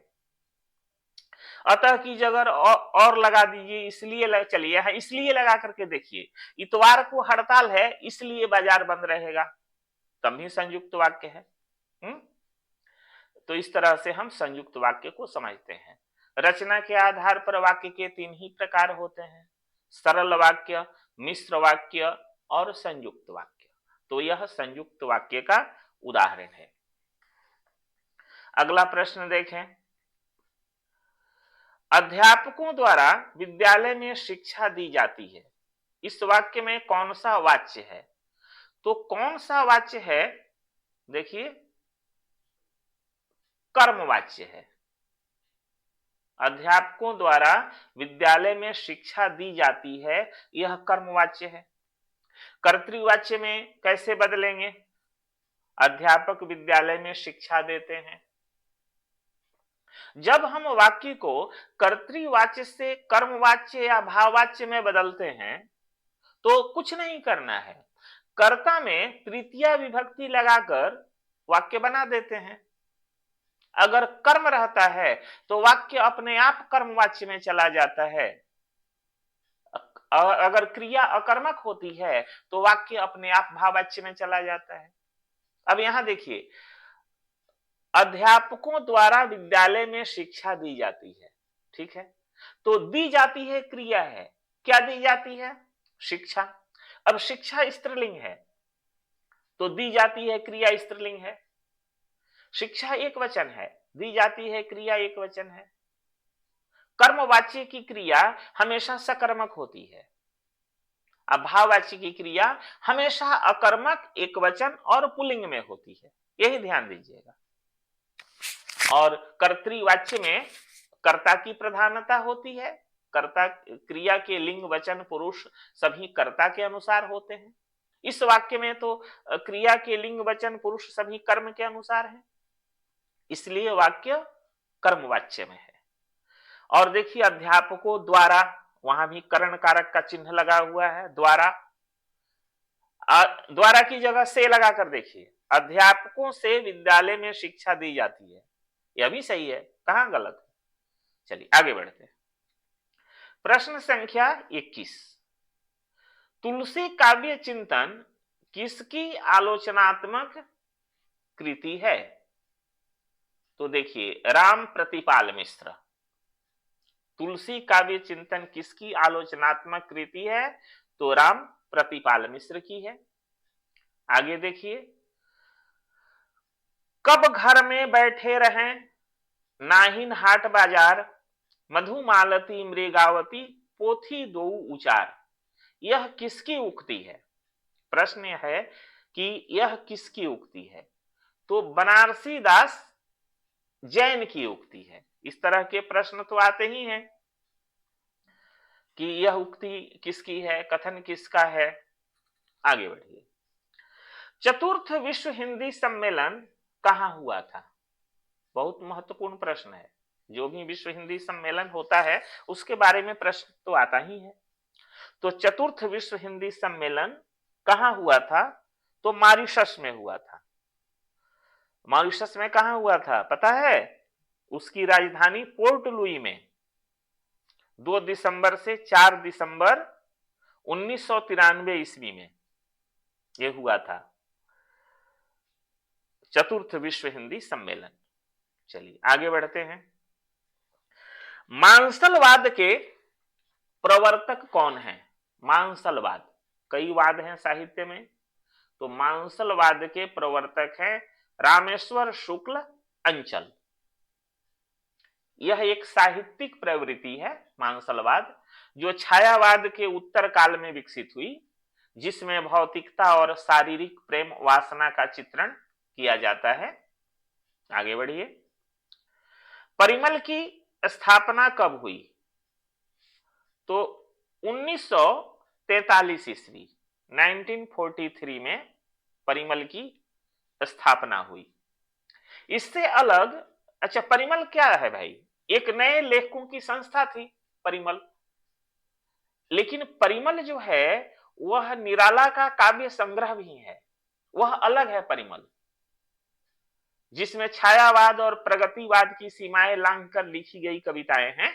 A: अतः की जगह और लगा दीजिए, इसलिए, चलिए यहां इसलिए लगा करके देखिए, इतवार को हड़ताल है इसलिए बाजार बंद रहेगा, तब भी संयुक्त वाक्य है। तो इस तरह से हम संयुक्त वाक्य को समझते हैं। रचना के आधार पर वाक्य के तीन ही प्रकार होते हैं, सरल वाक्य, मिश्र वाक्य और संयुक्त वाक्य। तो यह संयुक्त वाक्य का उदाहरण है। अगला प्रश्न देखें। अध्यापकों द्वारा विद्यालय में शिक्षा दी जाती है, इस वाक्य में कौन सा वाच्य है? तो कौन सा वाच्य है? देखिए कर्मवाच्य है। अध्यापकों द्वारा विद्यालय में शिक्षा दी जाती है, यह कर्मवाच्य है। कर्तृवाच्य में कैसे बदलेंगे? अध्यापक विद्यालय में शिक्षा देते हैं। जब हम वाक्य को कर्तृवाच्य से कर्मवाच्य या भाववाच्य में बदलते हैं तो कुछ नहीं करना है, कर्ता में तृतीया विभक्ति लगाकर वाक्य बना देते हैं। अगर कर्म रहता है तो वाक्य अपने आप कर्मवाच्य में चला जाता है। अगर क्रिया अकर्मक होती है तो वाक्य अपने आप भाववाच्य में चला जाता है। अब यहां देखिए, अध्यापकों द्वारा विद्यालय में शिक्षा दी जाती है, ठीक है, तो दी जाती है क्रिया है, क्या दी जाती है? शिक्षा। अब शिक्षा स्त्रीलिंग है तो दी जाती है क्रिया स्त्रीलिंग है। शिक्षा एक वचन है, दी जाती है क्रिया एक वचन है। कर्मवाच्य की क्रिया हमेशा सकर्मक होती है, अब भाववाच्य की क्रिया हमेशा अकर्मक, एक वचन और पुल्लिंग में होती है। यही ध्यान दीजिएगा। और कर्तृवाच्य में कर्ता की प्रधानता होती है। कर्ता क्रिया के लिंग वचन पुरुष सभी कर्ता के अनुसार होते हैं। इस वाक्य में तो क्रिया के लिंग वचन पुरुष सभी कर्म के अनुसार है, इसलिए वाक्य कर्मवाच्य में है। और देखिए अध्यापकों द्वारा, वहां भी कर्ण कारक का चिन्ह लगा हुआ है, द्वारा। द्वारा की जगह से लगाकर देखिए, अध्यापकों से विद्यालय में शिक्षा दी जाती है, यह भी सही है, कहां गलत है। चलिए आगे बढ़ते हैं। प्रश्न संख्या 21, तुलसी काव्य चिंतन किसकी आलोचनात्मक कृति है? तो देखिए राम प्रतिपाल मिश्र। तुलसी काव्य चिंतन किसकी आलोचनात्मक कृति है? तो राम प्रतिपाल मिश्र की है। आगे देखिए, कब घर में बैठे रहें नाहिन हाट बाजार, मधुमालती मृगावती पोथी दो उचार, यह किसकी उक्ति है? प्रश्न है कि यह किसकी उक्ति है? तो बनारसी दास जैन की उक्ति है। इस तरह के प्रश्न तो आते ही हैं कि यह उक्ति किसकी है, कथन किसका है। आगे बढ़िए। चतुर्थ विश्व हिंदी सम्मेलन कहां हुआ था? बहुत महत्वपूर्ण प्रश्न है। जो भी विश्व हिंदी सम्मेलन होता है उसके बारे में प्रश्न तो आता ही है। तो चतुर्थ विश्व हिंदी सम्मेलन कहां हुआ था? तो मॉरिशस में हुआ था। मॉरिशस में कहां हुआ था पता है? उसकी राजधानी पोर्ट लुई में 2 दिसंबर से 4 दिसंबर 1993 ईस्वी में यह हुआ था, चतुर्थ विश्व हिंदी सम्मेलन। चलिए आगे बढ़ते हैं। मांसलवाद के प्रवर्तक कौन है? मांसलवाद, कई वाद हैं साहित्य में, तो मांसलवाद के प्रवर्तक हैं रामेश्वर शुक्ल अंचल। यह एक साहित्यिक प्रवृत्ति है मांसलवाद, जो छायावाद के उत्तर काल में विकसित हुई, जिसमें भौतिकता और शारीरिक प्रेम वासना का चित्रण किया जाता है। आगे बढ़िए। परिमल की स्थापना कब हुई? तो 1943 ईस्वी 1943 में परिमल की स्थापना हुई। इससे अलग, अच्छा परिमल क्या है भाई? एक नए लेखकों की संस्था थी परिमल। लेकिन परिमल जो है वह निराला का काव्य संग्रह भी है, वह अलग है परिमल, जिसमें छायावाद और प्रगतिवाद की सीमाएं लांघकर लिखी गई कविताएं हैं,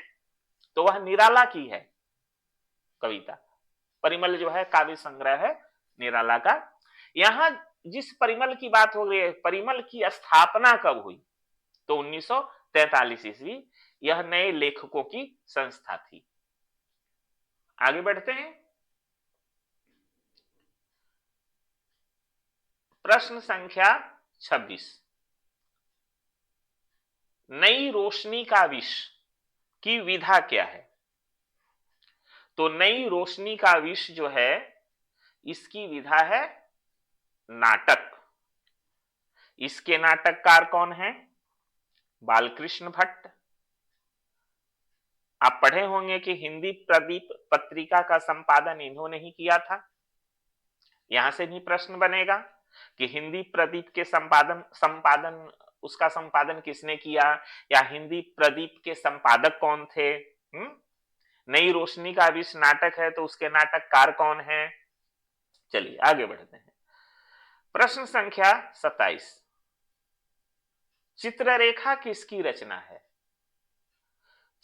A: तो वह निराला की है कविता। परिमल जो है काव्य संग्रह है निराला का। यहां जिस परिमल की बात हो रही है, परिमल की स्थापना कब हुई? तो 1943 ईस्वी। यह नए लेखकों की संस्था थी। आगे बढ़ते हैं। प्रश्न संख्या 26, नई रोशनी का विष की विधा क्या है? तो नई रोशनी का विष जो है इसकी विधा है नाटक। इसके नाटककार कौन है? बालकृष्ण भट्ट। आप पढ़े होंगे कि हिंदी प्रदीप पत्रिका का संपादन इन्होंने ही किया था। यहां से भी प्रश्न बनेगा कि हिंदी प्रदीप के संपादन उसका संपादन किसने किया, या हिंदी प्रदीप के संपादक कौन थे। नई रोशनी का विष नाटक है तो उसके नाटककार कौन है? चलिए आगे बढ़ते हैं। प्रश्न संख्या 27, चित्ररेखा किसकी रचना है?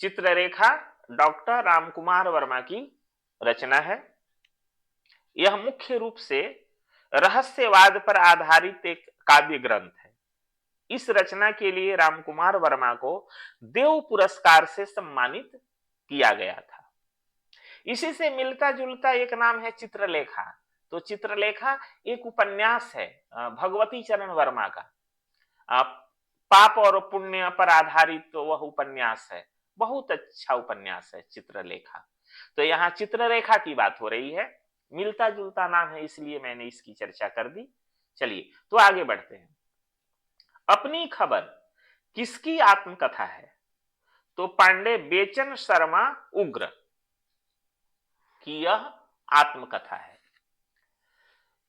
A: चित्ररेखा डॉक्टर रामकुमार वर्मा की रचना है। यह मुख्य रूप से रहस्यवाद पर आधारित एक काव्य ग्रंथ है। इस रचना के लिए रामकुमार वर्मा को देव पुरस्कार से सम्मानित किया गया था। इसी से मिलता जुलता एक नाम है चित्रलेखा। तो चित्रलेखा एक उपन्यास है भगवती चरण वर्मा का, पाप और पुण्य पर आधारित तो वह उपन्यास है। बहुत अच्छा उपन्यास है चित्रलेखा। तो यहाँ चित्ररेखा की बात हो रही है, मिलता जुलता नाम है इसलिए मैंने इसकी चर्चा कर दी। चलिए तो आगे बढ़ते हैं। अपनी खबर किसकी आत्मकथा है? तो पांडे बेचन शर्मा उग्र की यह आत्मकथा है।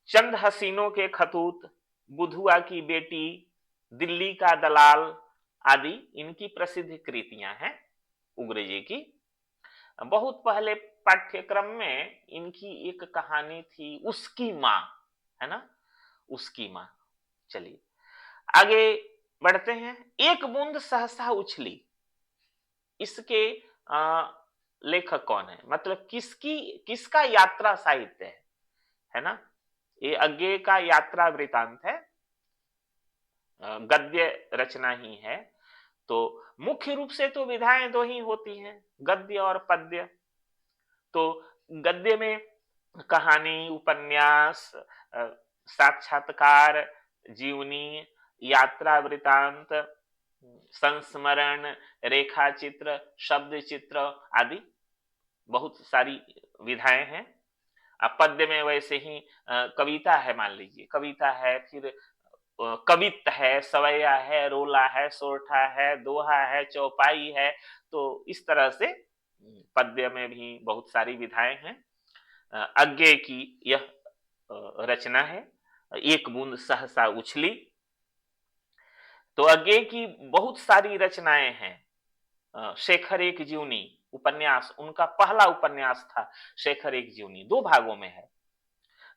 A: चंद हसीनों के खतूत, बुधुआ की बेटी, दिल्ली का दलाल आदि इनकी प्रसिद्ध कृतियां हैं उग्र जी की। बहुत पहले पाठ्यक्रम में इनकी एक कहानी थी, उसकी मां, है ना, उसकी मां। चलिए आगे बढ़ते हैं। एक बूंद सहसा उछली, इसके लेखक कौन है? मतलब किसका यात्रा साहित्य है ना? ये अज्ञेय का यात्रा वृतांत है, गद्य रचना ही है। तो मुख्य रूप से तो विधाएं दो ही होती हैं, गद्य और पद्य। तो गद्य में कहानी, उपन्यास, साक्षात्कार, जीवनी, यात्रा वृतांत, संस्मरण, रेखा चित्र, शब्द चित्र आदि बहुत सारी विधाएं हैं। पद्य में वैसे ही कविता है, मान लीजिए कविता है, फिर कवित है, सवैया है, रोला है, सोरठा है, दोहा है, चौपाई है। तो इस तरह से पद्य में भी बहुत सारी विधाएं हैं। अज्ञेय की यह रचना है, एक बूंद सहसा उछली। तो अज्ञेय की बहुत सारी रचनाएं हैं। शेखर एक जीवनी उपन्यास, उनका पहला उपन्यास था शेखर एक जीवनी, 2 भागों में है।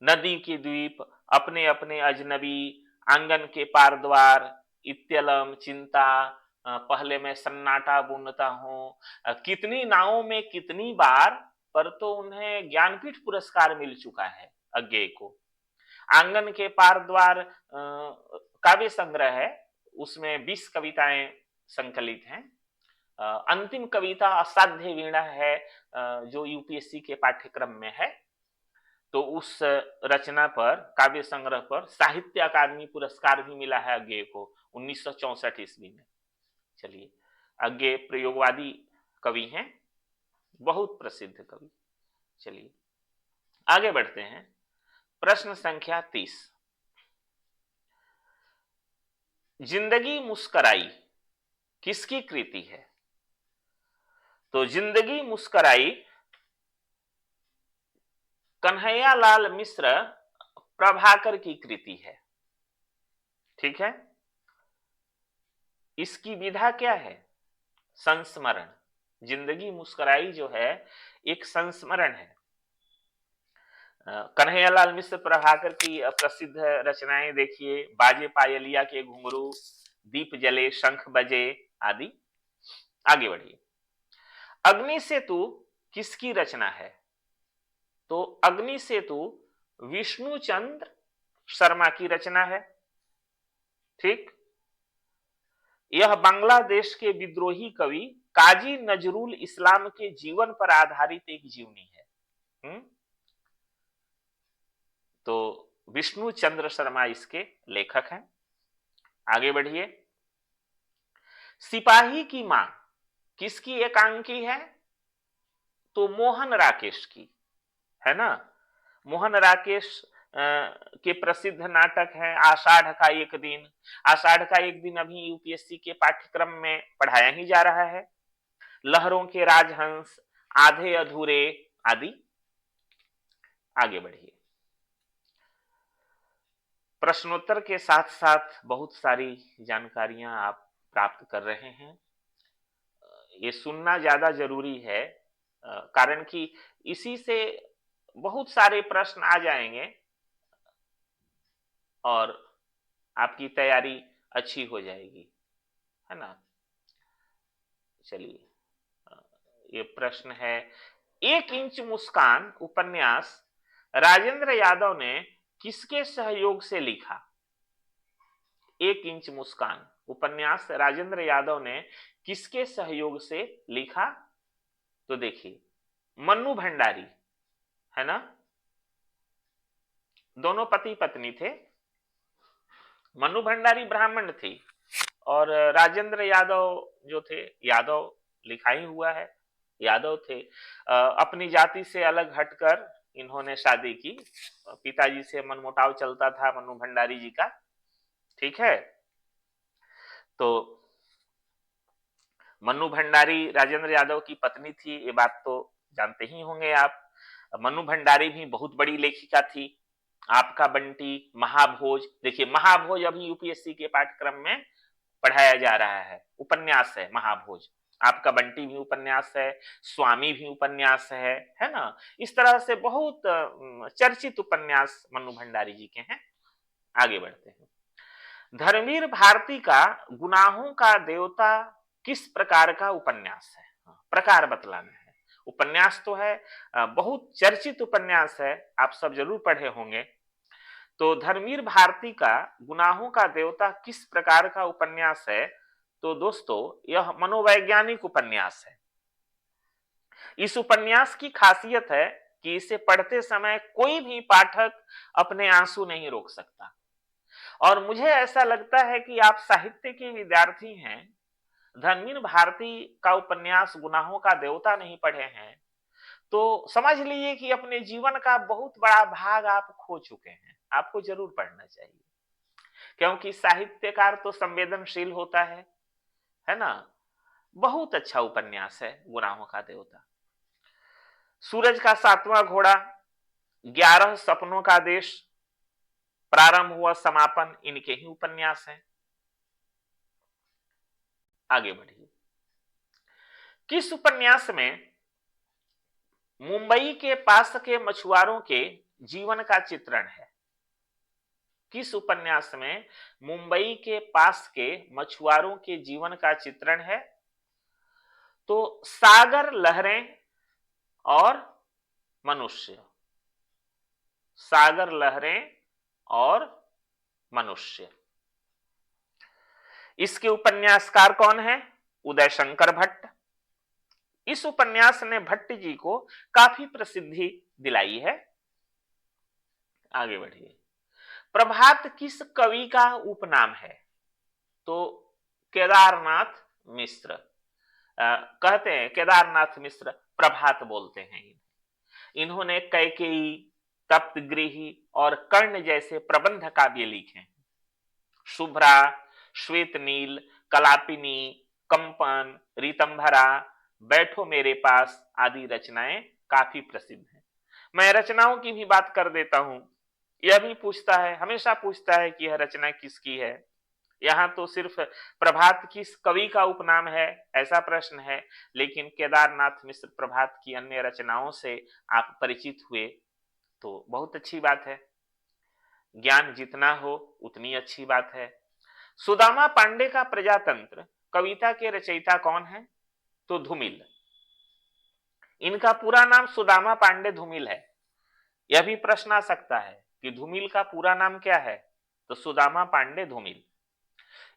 A: नदी के द्वीप, अपने अपने अजनबी, आंगन के पार द्वार, इत्यलम, चिंता, पहले मैं सन्नाटा बुनता हूं, कितनी नावों में कितनी बार, पर तो उन्हें ज्ञानपीठ पुरस्कार मिल चुका है अज्ञेय को। आंगन के पार द्वार काव्य संग्रह है, उसमें 20 कविताएं संकलित हैं। अंतिम कविता असाध्य वीणा है, जो यूपीएससी के पाठ्यक्रम में है। तो उस रचना पर, काव्य संग्रह पर साहित्य अकादमी पुरस्कार भी मिला है अज्ञेय को 1964 ईस्वी में। चलिए, अज्ञेय प्रयोगवादी कवि हैं, बहुत प्रसिद्ध कवि। चलिए आगे बढ़ते हैं। प्रश्न संख्या 30। जिंदगी मुस्कराई किसकी कृति है? तो जिंदगी मुस्कराई कन्हैयालाल मिश्र प्रभाकर की कृति है। ठीक है, इसकी विधा क्या है? संस्मरण। जिंदगी मुस्कराई जो है एक संस्मरण है। कन्हैयालाल मिश्र प्रभाकर की प्रसिद्ध रचनाएं देखिए, बाजे पायलिया के घुंघरू, दीप जले शंख बजे आदि। आगे बढ़िए। अग्नि सेतु किसकी रचना है? तो अग्नि सेतु विष्णुचंद्र शर्मा की रचना है। ठीक, यह बांग्लादेश के विद्रोही कवि काजी नजरुल इस्लाम के जीवन पर आधारित एक जीवनी है। तो विष्णु चंद्र शर्मा इसके लेखक हैं। आगे बढ़िए। सिपाही की मां किसकी एकांकी है? तो मोहन राकेश की, है ना। मोहन राकेश के प्रसिद्ध नाटक है आषाढ़ का एक दिन। आषाढ़ का एक दिन अभी यूपीएससी के पाठ्यक्रम में पढ़ाया ही जा रहा है। लहरों के राजहंस, आधे अधूरे आदि। आगे बढ़िए। प्रश्नोत्तर के साथ साथ बहुत सारी जानकारियां आप प्राप्त कर रहे हैं। ये सुनना ज्यादा जरूरी है, कारण कि इसी से बहुत सारे प्रश्न आ जाएंगे और आपकी तैयारी अच्छी हो जाएगी, है ना। चलिए, ये प्रश्न है, 1 इंच मुस्कान उपन्यास राजेंद्र यादव ने किसके सहयोग से लिखा? 1 इंच मुस्कान उपन्यास राजेंद्र यादव ने किसके सहयोग से लिखा? तो देखिए, मन्नू भंडारी, है ना, दोनों पति पत्नी थे। मन्नू भंडारी ब्राह्मण थी और राजेंद्र यादव जो थे, यादव लिखा ही हुआ है, यादव थे। अपनी जाति से अलग हटकर इन्होंने शादी की। पिताजी से मनमुटाव चलता था मन्नू भंडारी जी का। ठीक है, तो मन्नू भंडारी राजेंद्र यादव की पत्नी थी, ये बात तो जानते ही होंगे आप। मन्नू भंडारी भी बहुत बड़ी लेखिका थी। आपका बंटी, महाभोज, देखिए महाभोज अभी यूपीएससी के पाठ्यक्रम में पढ़ाया जा रहा है, उपन्यास है महाभोज। आपका बंटी भी उपन्यास है, स्वामी भी उपन्यास है ना। इस तरह से बहुत चर्चित उपन्यास मन्नू भंडारी जी के हैं। आगे बढ़ते हैं। धर्मवीर भारती का गुनाहों का देवता किस प्रकार का उपन्यास है? प्रकार बतलाना है। उपन्यास तो है, बहुत चर्चित उपन्यास है, आप सब जरूर पढ़े होंगे। तो धर्मवीर भारती का गुनाहों का देवता किस प्रकार का उपन्यास है? तो दोस्तों यह मनोवैज्ञानिक उपन्यास है। इस उपन्यास की खासियत है कि इसे पढ़ते समय कोई भी पाठक अपने आंसू नहीं रोक सकता। और मुझे ऐसा लगता है कि आप साहित्य के विद्यार्थी हैं, धर्मवीर भारती का उपन्यास गुनाहों का देवता नहीं पढ़े हैं, तो समझ लीजिए कि अपने जीवन का बहुत बड़ा भाग आप खो चुके हैं। आपको जरूर पढ़ना चाहिए, क्योंकि साहित्यकार तो संवेदनशील होता है ना। बहुत अच्छा उपन्यास है गुनाहों का देवता। सूरज का सातवां घोड़ा, 11 सपनों का देश, प्रारंभ हुआ समापन, इनके ही उपन्यास हैं। आगे बढ़िए। किस उपन्यास में मुंबई के पास के मछुआरों के जीवन का चित्रण है? किस उपन्यास में मुंबई के पास के मछुआरों के जीवन का चित्रण है? तो सागर, लहरें और मनुष्य। सागर, लहरें और मनुष्य। इसके उपन्यासकार कौन है? उदय शंकर भट्ट। इस उपन्यास ने भट्ट जी को काफी प्रसिद्धि दिलाई है। आगे बढ़िए। प्रभात किस कवि का उपनाम है? तो केदारनाथ मिश्र। कहते हैं केदारनाथ मिश्र प्रभात बोलते हैं। इन्होंने कैकेयी, तप्तगृही और कर्ण जैसे प्रबंध काव्य लिखे हैं। शुभ्रा, श्वेत नील, कलापिनी, कंपन, रीतंभरा, बैठो मेरे पास आदि रचनाएं काफी प्रसिद्ध हैं। मैं रचनाओं की भी बात कर देता हूं। यह भी पूछता है, हमेशा पूछता है कि यह रचना किसकी है। यहां तो सिर्फ प्रभात किस कवि का उपनाम है ऐसा प्रश्न है, लेकिन केदारनाथ मिश्र प्रभात की अन्य रचनाओं से आप परिचित हुए तो बहुत अच्छी बात है। ज्ञान जितना हो उतनी अच्छी बात है। सुदामा पांडे का प्रजातंत्र कविता के रचयिता कौन है? तो धूमिल। इनका पूरा नाम सुदामा पांडे धूमिल है। यह भी प्रश्न आ सकता है कि धूमिल का पूरा नाम क्या है? तो सुदामा पांडे धूमिल।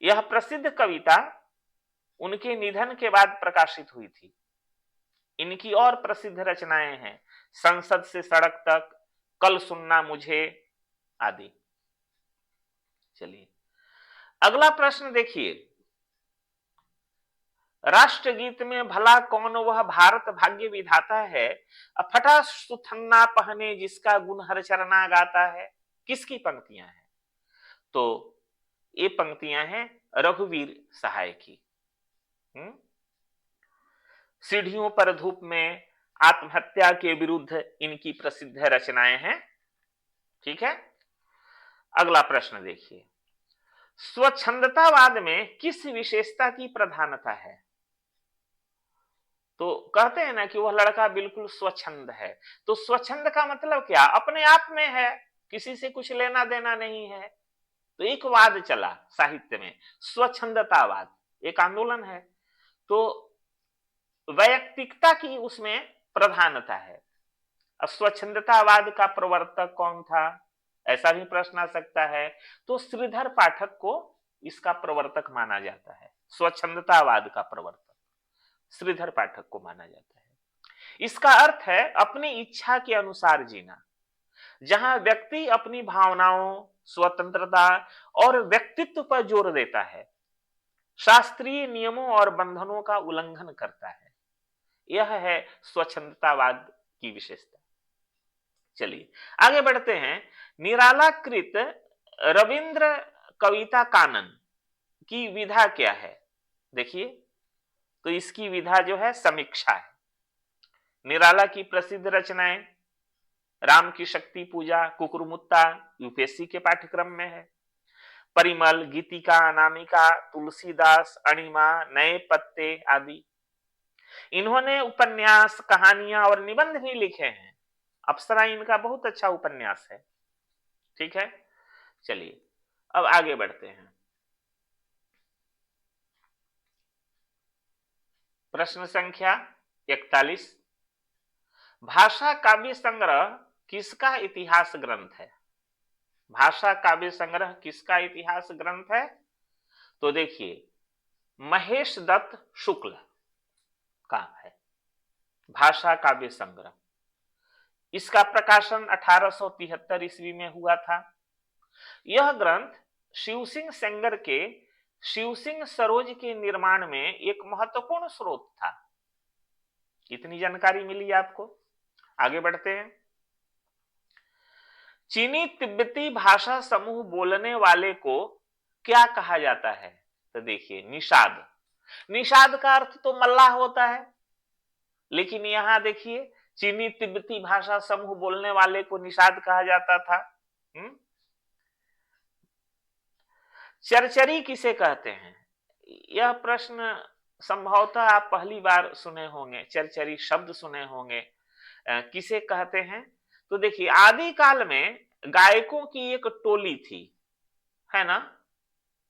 A: यह प्रसिद्ध कविता उनके निधन के बाद प्रकाशित हुई थी। इनकी और प्रसिद्ध रचनाएं हैं संसद से सड़क तक, कल सुनना मुझे आदि। चलिए अगला प्रश्न देखिए। राष्ट्रगीत में भला कौन वह भारत भाग्य विधाता है, फटा सुथन्ना पहने जिसका गुण हर चरना गाता है? किसकी पंक्तियां हैं? तो ये पंक्तियां हैं रघुवीर सहाय की। सीढ़ियों पर धूप में, आत्महत्या के विरुद्ध इनकी प्रसिद्ध रचनाएं हैं। ठीक है। अगला प्रश्न देखिए। स्वच्छंदतावाद में किस विशेषता की प्रधानता है? तो कहते हैं ना कि वह लड़का बिल्कुल स्वच्छंद है। तो स्वच्छंद का मतलब क्या? अपने आप में है, किसी से कुछ लेना देना नहीं है। तो एक वाद चला साहित्य में, स्वच्छंदतावाद एक आंदोलन है। तो वैयक्तिकता की उसमें प्रधानता है। अब स्वच्छंदतावाद का प्रवर्तक कौन था, ऐसा भी प्रश्न आ सकता है। तो श्रीधर पाठक को इसका प्रवर्तक माना जाता है। स्वच्छंदतावाद का प्रवर्तक श्रीधर पाठक को माना जाता है। इसका अर्थ है अपनी इच्छा के अनुसार जीना, जहां व्यक्ति अपनी भावनाओं, स्वतंत्रता और व्यक्तित्व पर जोर देता है, शास्त्रीय नियमों और बंधनों का उल्लंघन करता है। यह है स्वच्छंदतावाद की विशेषता। चलिए आगे बढ़ते हैं। निरालाकृत रविंद्र कविता कानन की विधा क्या है? देखिए, तो इसकी विधा जो है समीक्षा है। निराला की प्रसिद्ध रचनाएं राम की शक्ति पूजा, कुकुरमुत्ता यूपीएससी के पाठ्यक्रम में है। परिमल, गीतिका, अनामिका, तुलसीदास, अणिमा, नए पत्ते आदि। इन्होंने उपन्यास, कहानियां और निबंध भी लिखे हैं। अप्सरा इनका बहुत अच्छा उपन्यास है। ठीक है, चलिए अब आगे बढ़ते हैं। प्रश्न संख्या 41, भाषा काव्य संग्रह किसका इतिहास ग्रंथ है? भाषा काव्य संग्रह किसका इतिहास ग्रंथ है? तो देखिए, महेश दत्त शुक्ल का है भाषा काव्य संग्रह। इसका प्रकाशन 1873 ईस्वी में हुआ था। यह ग्रंथ शिवसिंह सेंगर के शिवसिंह सरोज के निर्माण में एक महत्वपूर्ण स्रोत था। इतनी जानकारी मिली आपको। आगे बढ़ते हैं। चीनी तिब्बती भाषा समूह बोलने वाले को क्या कहा जाता है? तो देखिए, निषाद। निषाद का अर्थ तो मल्लाह होता है, लेकिन यहां देखिए चीनी तिब्बती भाषा समूह बोलने वाले को निषाद कहा जाता था। चरचरी किसे कहते हैं? यह प्रश्न संभवतः आप पहली बार सुने होंगे, चरचरी शब्द सुने होंगे। किसे कहते हैं? तो देखिए, आदि काल में गायकों की एक टोली थी, है ना,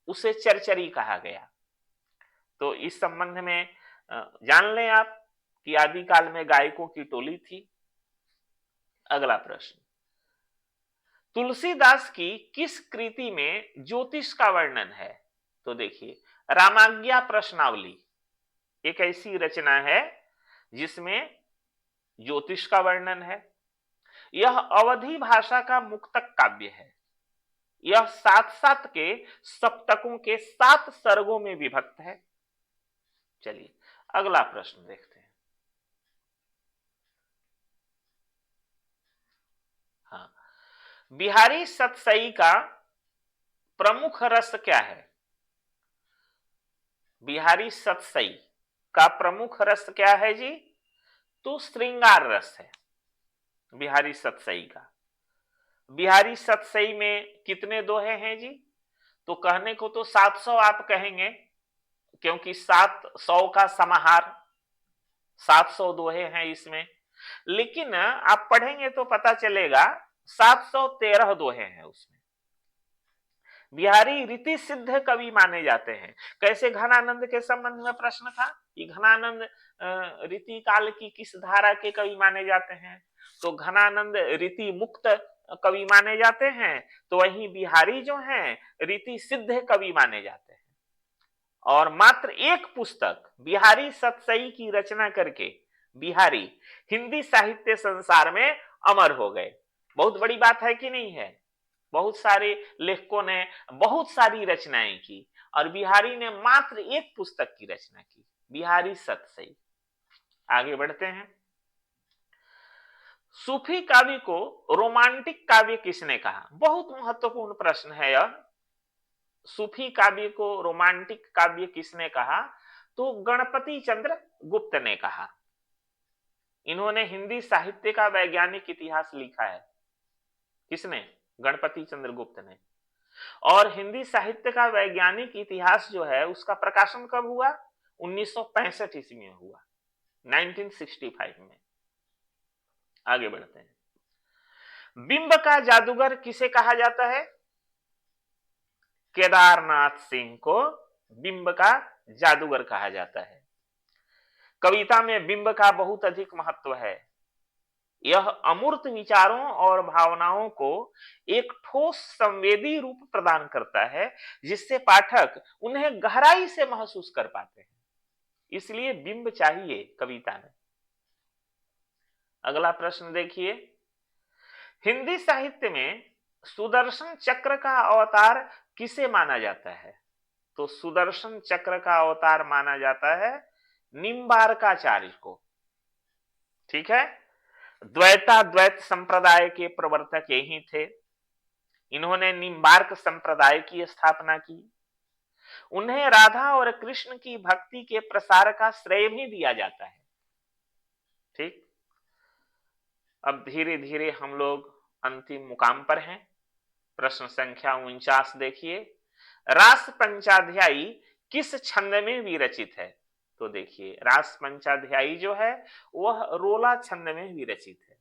A: उसे चरचरी कहा गया। तो इस संबंध में जान लें आप कि आदि काल में गायकों की टोली थी। अगला प्रश्न, तुलसीदास की किस कृति में ज्योतिष का वर्णन है? तो देखिए, रामाज्ञा प्रश्नावली एक ऐसी रचना है जिसमें ज्योतिष का वर्णन है। यह अवधी भाषा का मुक्तक काव्य है। यह 7-7 के सप्तकों के 7 सर्गों में विभक्त है। चलिए अगला प्रश्न देखते हैं। हाँ, बिहारी सतसई का प्रमुख रस क्या है? बिहारी सतसई का प्रमुख रस क्या है जी? तो श्रृंगार रस है बिहारी सतसई का। बिहारी सतसई में कितने दोहे हैं जी? तो कहने को तो 700 आप कहेंगे, क्योंकि 700 का समाहार 700 दोहे हैं इसमें, लेकिन आप पढ़ेंगे तो पता चलेगा 713 दोहे हैं उसमें। बिहारी रीति सिद्ध कवि माने जाते हैं। कैसे? घनानंद के संबंध में प्रश्न था कि घनानंद रीति काल की किस धारा के कवि माने जाते हैं? तो घनानंद रीति मुक्त कवि माने जाते हैं, तो वहीं बिहारी जो हैं रीति सिद्ध कवि माने जाते हैं। और मात्र एक पुस्तक बिहारी सतसई की रचना करके बिहारी हिंदी साहित्य संसार में अमर हो गए। बहुत बड़ी बात है कि नहीं है? बहुत सारे लेखकों ने बहुत सारी रचनाएं की और बिहारी ने मात्र एक पुस्तक की रचना की, बिहारी सतसई। आगे बढ़ते हैं। सूफी काव्य को रोमांटिक काव्य किसने कहा? बहुत महत्वपूर्ण प्रश्न है यह। सूफी काव्य को रोमांटिक काव्य किसने कहा? तो गणपति चंद्र गुप्त ने कहा। इन्होंने हिंदी साहित्य का वैज्ञानिक इतिहास लिखा है। किसने? गणपति चंद्र गुप्त ने। और हिंदी साहित्य का वैज्ञानिक इतिहास जो है उसका प्रकाशन कब हुआ? 1965 ईस्वी में हुआ, 1965 में। आगे बढ़ते हैं। बिंब का जादूगर किसे कहा जाता है? केदारनाथ सिंह को बिंब का जादूगर कहा जाता है। कविता में बिंब का बहुत अधिक महत्व है। यह अमूर्त विचारों और भावनाओं को एक ठोस संवेदी रूप प्रदान करता है, जिससे पाठक उन्हें गहराई से महसूस कर पाते हैं। इसलिए बिंब चाहिए कविता में। अगला प्रश्न देखिए। हिंदी साहित्य में सुदर्शन चक्र का अवतार किसे माना जाता है? तो सुदर्शन चक्र का अवतार माना जाता है निम्बार्काचार्य को। ठीक है, द्वैत संप्रदाय के प्रवर्तक यही थे। इन्होंने निम्बार्क संप्रदाय की स्थापना की। उन्हें राधा और कृष्ण की भक्ति के प्रसार का श्रेय भी दिया जाता है। ठीक, अब धीरे धीरे हम लोग अंतिम मुकाम पर हैं। प्रश्न संख्या 49 देखिए, रास पंचाध्यायी किस छंद में विरचित है? तो देखिए, रास पंचाध्यायी जो है वह रोला छंद में विरचित है।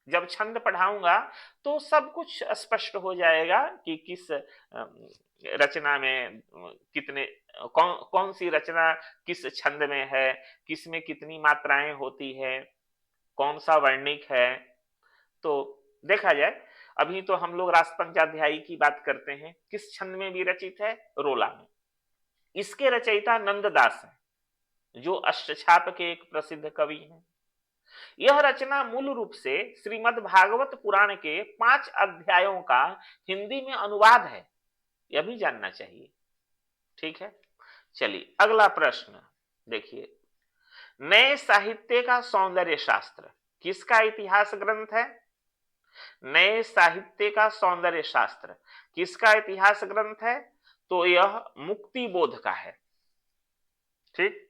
A: जब छंद पढ़ाऊंगा तो सब कुछ स्पष्ट हो जाएगा कि किस रचना में कितने कौन सी रचना किस छंद में है, किसमें कितनी मात्राएं होती है, कौन सा वर्णिक है। तो देखा जाए, अभी तो हम लोग रास पंचाध्यायी की बात करते हैं। किस छंद में विरचित है? रोला में। इसके रचयिता नंददास हैं, जो अष्टछाप के एक प्रसिद्ध कवि हैं। यह रचना मूल रूप से श्रीमद् भागवत पुराण के 5 अध्यायों का हिंदी में अनुवाद है, यह भी जानना चाहिए। ठीक है, चलिए अगला प्रश्न देखिए, नए साहित्य का सौंदर्य शास्त्र किसका इतिहास ग्रंथ है? नए साहित्य का सौंदर्य शास्त्र किसका इतिहास ग्रंथ है? तो यह मुक्तिबोध का है। ठीक,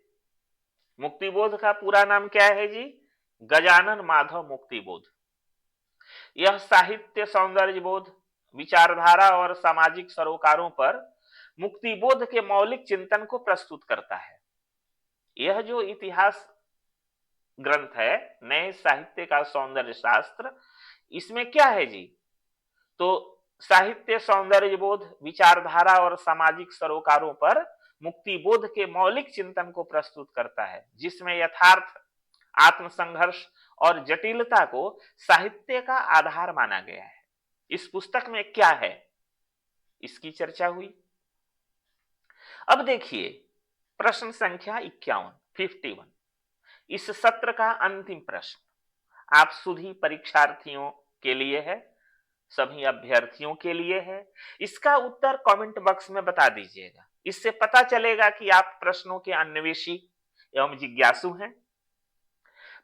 A: मुक्तिबोध का पूरा नाम क्या है जी? गजानन माधव मुक्तिबोध। यह साहित्य सौंदर्य बोध, विचारधारा और सामाजिक सरोकारों पर मुक्तिबोध के मौलिक चिंतन को प्रस्तुत करता है। यह जो इतिहास ग्रंथ है नए साहित्य का सौंदर्य शास्त्र, इसमें क्या है जी? तो साहित्य सौंदर्य बोध, विचारधारा और सामाजिक सरोकारों पर मुक्तिबोध के मौलिक चिंतन को प्रस्तुत करता है, जिसमें यथार्थ, आत्मसंघर्ष और जटिलता को साहित्य का आधार माना गया है। इस पुस्तक में क्या है, इसकी चर्चा हुई। अब देखिए प्रश्न संख्या 51 इस सत्र का अंतिम प्रश्न आप सभी परीक्षार्थियों के लिए है, सभी अभ्यर्थियों के लिए है। इसका उत्तर कमेंट बॉक्स में बता दीजिएगा, इससे पता चलेगा कि आप प्रश्नों के अन्वेषी एवं जिज्ञासु हैं।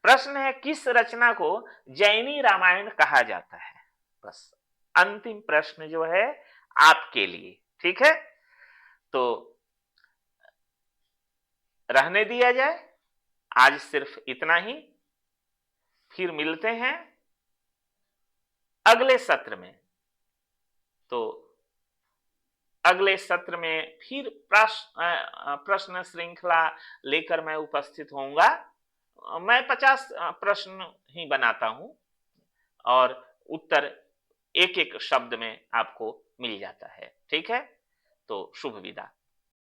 A: प्रश्न है, किस रचना को जैनी रामायण कहा जाता है? बस अंतिम प्रश्न जो है आपके लिए। ठीक है, तो रहने दिया जाए, आज सिर्फ इतना ही। फिर मिलते हैं अगले सत्र में। तो अगले सत्र में फिर प्रश्न श्रृंखला लेकर मैं उपस्थित होऊंगा। मैं 50 प्रश्न ही बनाता हूं और उत्तर एक एक शब्द में आपको मिल जाता है। ठीक है, तो शुभ विदा।